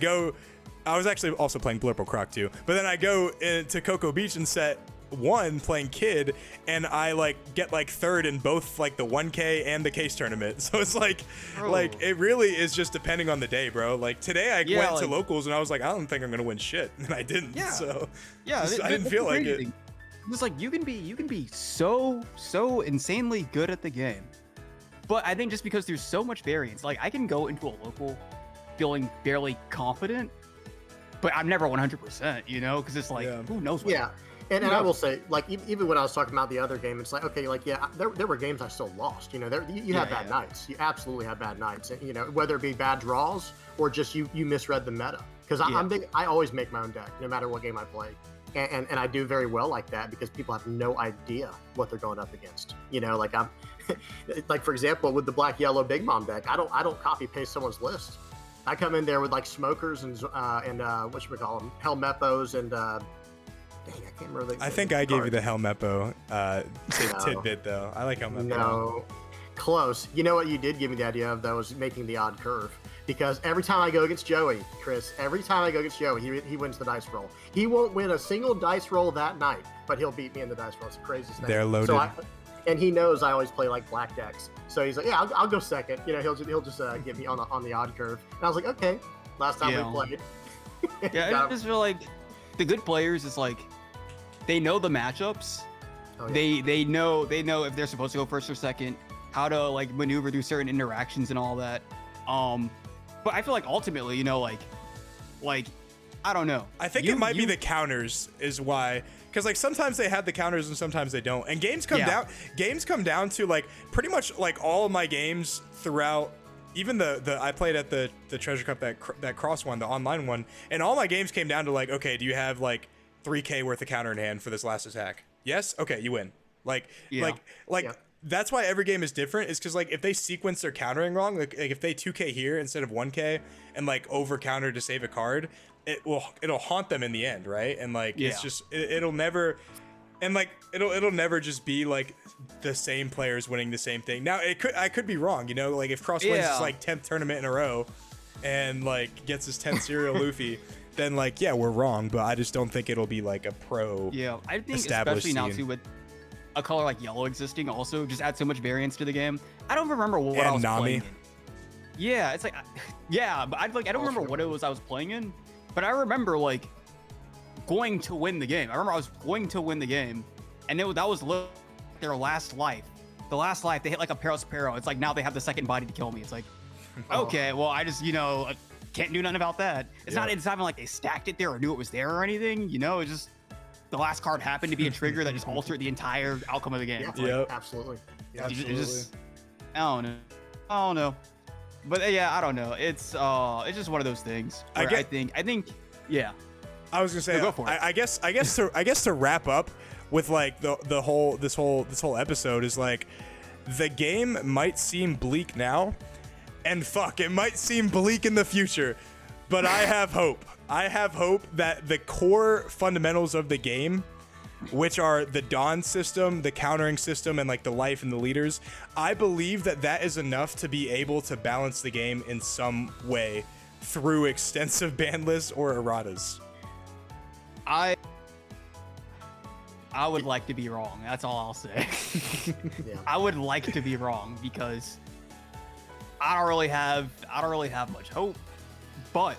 was actually also playing Blurple Croc too. But then I go to Cocoa Beach and set 1 playing Kid, and I like get like 3rd in both like the 1K and the case tournament. So it's like like it really is just depending on the day, bro. Like today I went to locals and I was like, I don't think I'm gonna win shit, and I didn't. Yeah. So I didn't feel like it. It's like you can be so insanely good at the game, but I think just because there's so much variance, like I can go into a local feeling barely confident, but I'm never 100%, you know, because it's like who knows what. Yeah. And I will say, like, even when I was talking about the other game, it's like, okay, like, yeah, there were games I still lost. You know, you have bad nights. You absolutely have bad nights. You know, whether it be bad draws or just you misread the meta. Because I'm big. I always make my own deck, no matter what game I play, and I do very well like that because people have no idea what they're going up against. You know, like I'm, like for example, with the black yellow Big Mom deck, I don't copy paste someone's list. I come in there with like smokers and whatchamacallit them, Helmeppos and. Dang, I can't remember I think I gave you the Helmeppo tidbit though. I like Helmeppo. No, close. You know what you did give me the idea of though was making the odd curve, because every time I go against Joey, Chris, he wins the dice roll. He won't win a single dice roll that night, but he'll beat me in the dice roll. It's the craziest thing. They're loaded. And he knows I always play like black decks, so he's like, yeah, I'll go second. You know, he'll just get me on the odd curve. And I was like, okay. Last time we played. I just feel like the good players is like. They know the matchups. Oh, yeah. They know if they're supposed to go first or second, how to like maneuver through certain interactions and all that. But I feel like ultimately, you know, like I don't know. I think it might be the counters is why, because like sometimes they have the counters and sometimes they don't. And games come down to like pretty much like all of my games throughout. Even the I played at the Treasure Cup that cross one, the online one, and all my games came down to like, okay, do you have like 3K worth of counter in hand for this last attack? Yes? Okay, you win. That's why every game is different, is because like if they sequence their countering wrong, like if they 2K here instead of 1K and like over counter to save a card, it'll haunt them in the end, right? And like it's just it'll never, and like it'll never just be like the same players winning the same thing. Now I could be wrong, you know, like if Cross wins his like 10th tournament in a row and like gets his 10th serial Luffy, then like we're wrong, but I just don't think it'll be like a pro. Yeah, I think especially now too with a color like yellow existing, also just add so much variance to the game. I don't remember what I was playing in. Yeah, it's like but I don't remember what it was I was playing in, but I remember like going to win the game. I remember I was going to win the game, and that was their last life. The last life they hit like a Pero. It's like now they have the second body to kill me. It's like okay, well I just can't do nothing about that. It's not even like they stacked it there or knew it was there or anything. You know, it's just the last card happened to be a trigger that just altered the entire outcome of the game. Absolutely. I don't know. But I don't know. It's just one of those things. Where I think. I was gonna say. Go for it. I guess to wrap up with like this whole episode is like the game might seem bleak now. And it might seem bleak in the future, but I have hope. I have hope that the core fundamentals of the game, which are the Dawn system, the countering system, and like the life and the leaders, I believe that is enough to be able to balance the game in some way through extensive ban lists or erratas. I I would like to be wrong. That's all I'll say. Yeah. I would like to be wrong because I don't really have much hope, but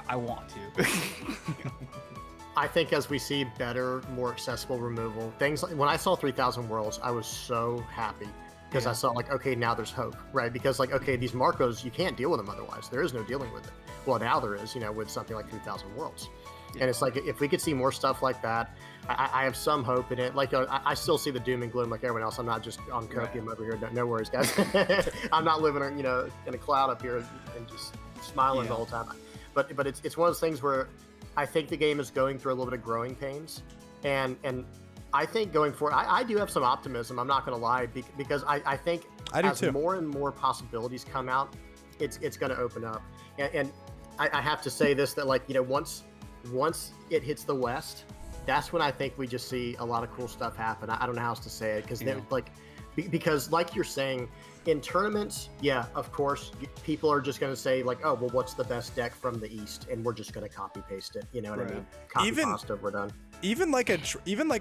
I want to. I think as we see better, more accessible removal, things like when I saw 3000 Worlds, I was so happy because I saw like, okay, now there's hope, right? Because like, okay, these Marcos, you can't deal with them otherwise. There is no dealing with it. Well, now there is, with something like 3000 Worlds. And it's like, if we could see more stuff like that, I have some hope in it. Like, I still see the doom and gloom like everyone else. I'm not just on copium over here. No worries, guys. I'm not living, in a cloud up here and just smiling the whole time. But it's one of those things where I think the game is going through a little bit of growing pains. And I think going forward, I do have some optimism. I'm not going to lie, because I think as more and more possibilities come out, it's going to open up. And I have to say this, that like, once it hits the West, that's when I think we just see a lot of cool stuff happen. I don't know how else to say it, because like you're saying, in tournaments, yeah, of course, people are just going to say like, oh, well, what's the best deck from the East, and we're just going to copy paste it. You know what I mean? Copy pasta, we're done. Even like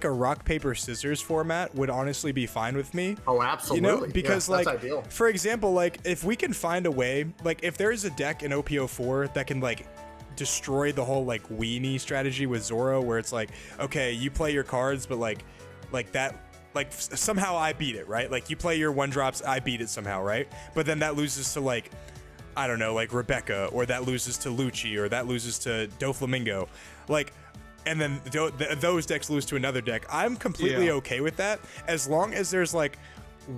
a rock paper scissors format would honestly be fine with me. Oh, absolutely. Because that's like, ideal. For example, like if we can find a way, like if there's a deck in OPO4 that can like destroy the whole like weenie strategy with Zoro, where it's like, okay, you play your cards, but like that, like somehow I beat it, right? Like you play your 1-drops, I beat it somehow, right? But then that loses to like, I don't know, like Rebecca, or that loses to Lucci, or that loses to Doflamingo, like, and then those decks lose to another deck. I'm completely okay with that, as long as there's like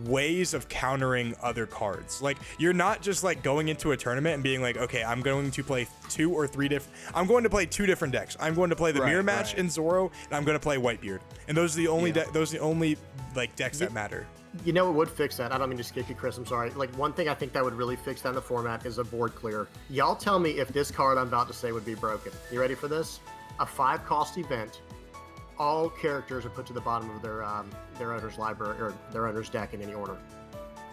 ways of countering other cards. Like you're not just like going into a tournament and being like, okay, I'm going to play 2 or 3 different, I'm going to play 2 different decks. I'm going to play the mirror match in Zoro, and I'm going to play Whitebeard, and those are the only those are the only like decks that matter. You know what would fix that? I don't mean to skip you, Chris. I'm sorry. Like one thing I think that would really fix that in the format is a board clear. Y'all tell me if this card I'm about to say would be broken. You ready for this? A 5-cost event. All characters are put to the bottom of their owner's library, or their owner's deck in any order.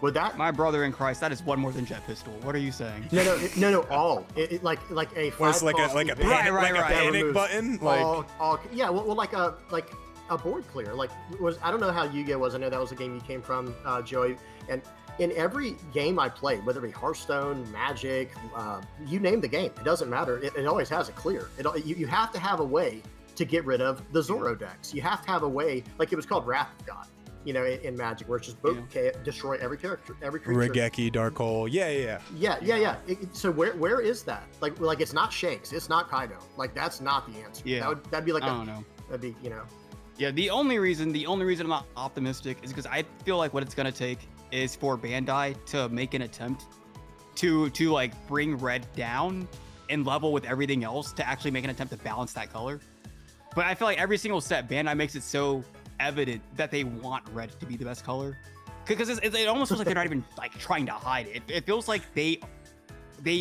Would that? My brother in Christ, that is one more than Jet Pistol. What are you saying? No. All like a 5-cost like a panic button. Yeah. Well, like a board clear. Like I don't know how Yu-Gi-Oh was. I know that was a game you came from, Joey. And in every game I played, whether it be Hearthstone, Magic, you name the game, it doesn't matter. It always has a clear. You have to have a way to get rid of the Zoro decks. You have to have a way, like it was called Wrath of God, in Magic, where it's just destroy every character, every creature. Regeki, Dark Hole, yeah. So where is that? Like it's not Shanks, it's not Kaido. Like that's not the answer. Yeah, that'd be like I don't know. That'd be Yeah, the only reason I'm not optimistic is because I feel like what it's gonna take is for Bandai to make an attempt to like bring red down and level with everything else to actually make an attempt to balance that color. But I feel like every single set, Bandai makes it so evident that they want red to be the best color, because it almost feels like they're not even like trying to hide it. It feels like they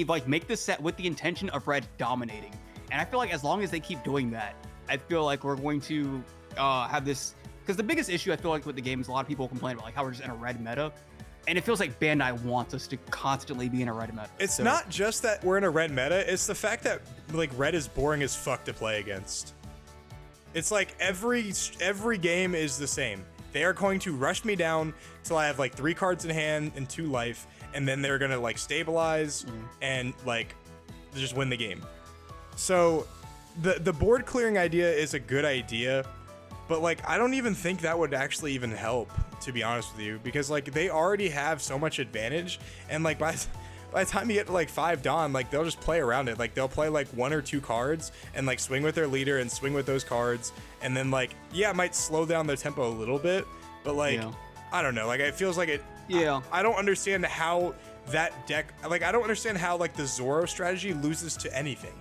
like make the set with the intention of red dominating. And I feel like as long as they keep doing that, I feel like we're going to have this. Because the biggest issue I feel like with the game is a lot of people complain about like how we're just in a red meta. And it feels like Bandai wants us to constantly be in a red meta. It's not just that we're in a red meta, it's the fact that like red is boring as fuck to play against. It's like every game is the same. They are going to rush me down till I have like 3 cards in hand and 2 life, and then they're gonna like stabilize and like just win the game. So the board clearing idea is a good idea, but like I don't even think that would actually even help, to be honest with you, because like they already have so much advantage, and like by the time you get to like 5 Dawn, like they'll just play around it. Like they'll play like 1 or 2 cards and like swing with their leader and swing with those cards, and then like it might slow down their tempo a little bit, but like I don't know, like it feels like it. I don't understand how that deck, like I don't understand how like the Zoro strategy loses to anything.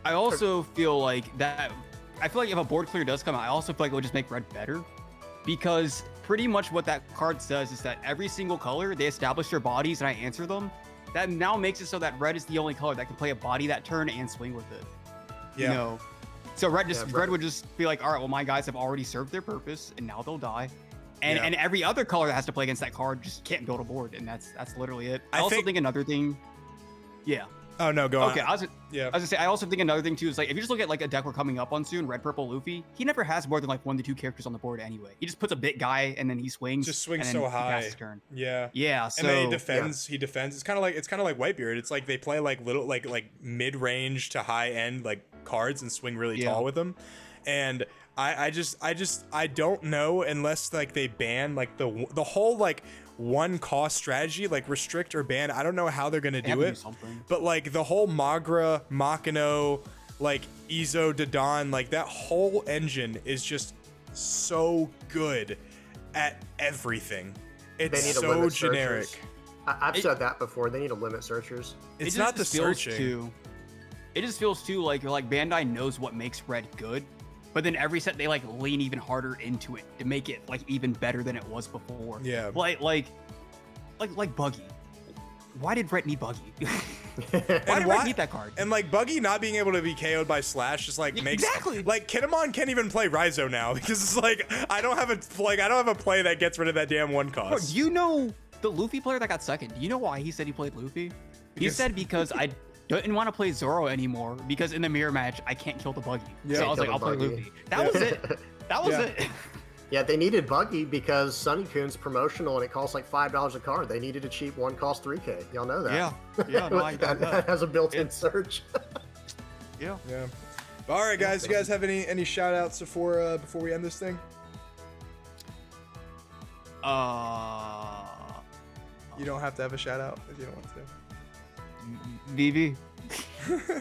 I also feel like that. I feel like if a board clear does come out, I also feel like it would just make red better, because pretty much what that card says is that every single color, they establish their bodies and I answer them. That now makes it so that red is the only color that can play a body that turn and swing with it. So red would just be like, all right, well, my guys have already served their purpose and now they'll die. And every other color that has to play against that card just can't build a board, and that's literally it. I also think another thing. Oh no, go on. Okay, Yeah. I was gonna say, I also think another thing too is like if you just look at like a deck we're coming up on soon, Red Purple Luffy, he never has more than like 1 to 2 characters on the board anyway. He just puts a big guy and then he swings. Just swings and then so he high. passes his turn. Yeah. Yeah. So And then he defends. He defends. It's kind of like Whitebeard. It's like they play like little like mid range to high end like cards and swing really tall with them. And I don't know unless like they ban like the whole like one cost strategy, like restrict or ban. I don't know how they're gonna do it. But like the whole Magra, Makino, like Izo, Dodon, like that whole engine is just so good at everything. It's so generic. I've said that before. They need to limit searchers. It's not the searching. It just feels too like Bandai knows what makes Red good, but then every set they like lean even harder into it to make it like even better than it was before. Yeah. Like Buggy. Why did Red need Buggy? Why did Red need that card? And like Buggy not being able to be KO'd by Slash just like makes like Kinemon can't even play Raizo now because it's like I don't have a play that gets rid of that damn one cost. Bro, you know the Luffy player that got second. Do you know why he said he played Luffy? He said because I didn't want to play Zoro anymore because in the mirror match I can't kill the Buggy. Yeah, so I was like, I'll play Luffy. That was it. That was it. Yeah, they needed Buggy because Sunny Coon's promotional and it costs like $5 a card. They needed a cheap one cost 3K. Y'all know that. Yeah. No, I got that has a built-in search. Yeah. All right, guys. You guys have any shout outs before we end this thing? You don't have to have a shout out if you don't want to. VV.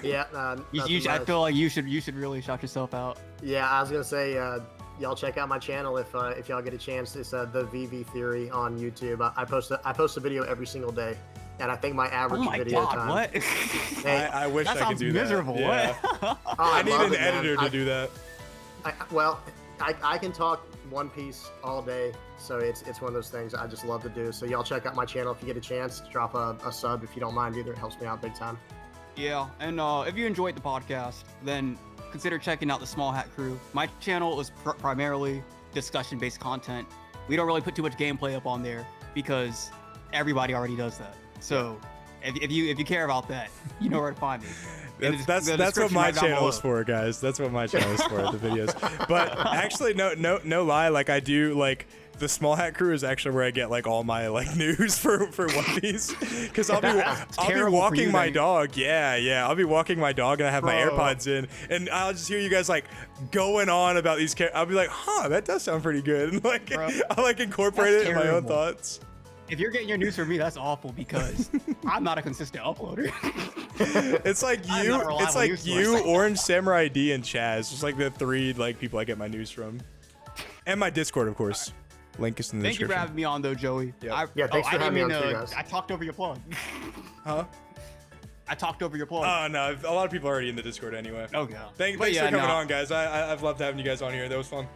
Yeah. I feel like you should really shout yourself out. Yeah, I was gonna say, y'all check out my channel if y'all get a chance. It's the VV Theory on YouTube. I post a video every single day, and I think my average video time. What? Hey, I wish I could do miserable. that. Yeah. What? I need an editor to do that. I can talk One Piece all day, so it's one of those things I just love to do. So y'all check out my channel if you get a chance. Drop a sub if you don't mind either. It helps me out big time. Yeah, and if you enjoyed the podcast, then consider checking out the Small Hat Crew. My channel is primarily discussion-based content. We don't really put too much gameplay up on there because everybody already does that. So if you care about that, you know where to find me. That's what my channel is for, guys. That's what my channel is for, the videos. But actually, no lie. Like I do like. The Small Hat Crew is actually where I get like all my like news for One Piece, because I'll be walking my dog. Yeah, I'll be walking my dog and I have my AirPods in, and I'll just hear you guys like going on about these characters. I'll be like, that does sound pretty good, and like I like incorporate it in my own thoughts. If you're getting your news from me, that's awful because I'm not a consistent uploader. It's like you, Orange Samurai D, and Chaz. Just like the 3 like people I get my news from, and my Discord, of course. Link is in the description. Thank you for having me on, though, Joey. Thanks for having me on too, guys. I talked over your plug. Huh? I talked over your plug. Oh, no. A lot of people are already in the Discord anyway. Okay. Thanks for coming on, guys. I've loved having you guys on here. That was fun.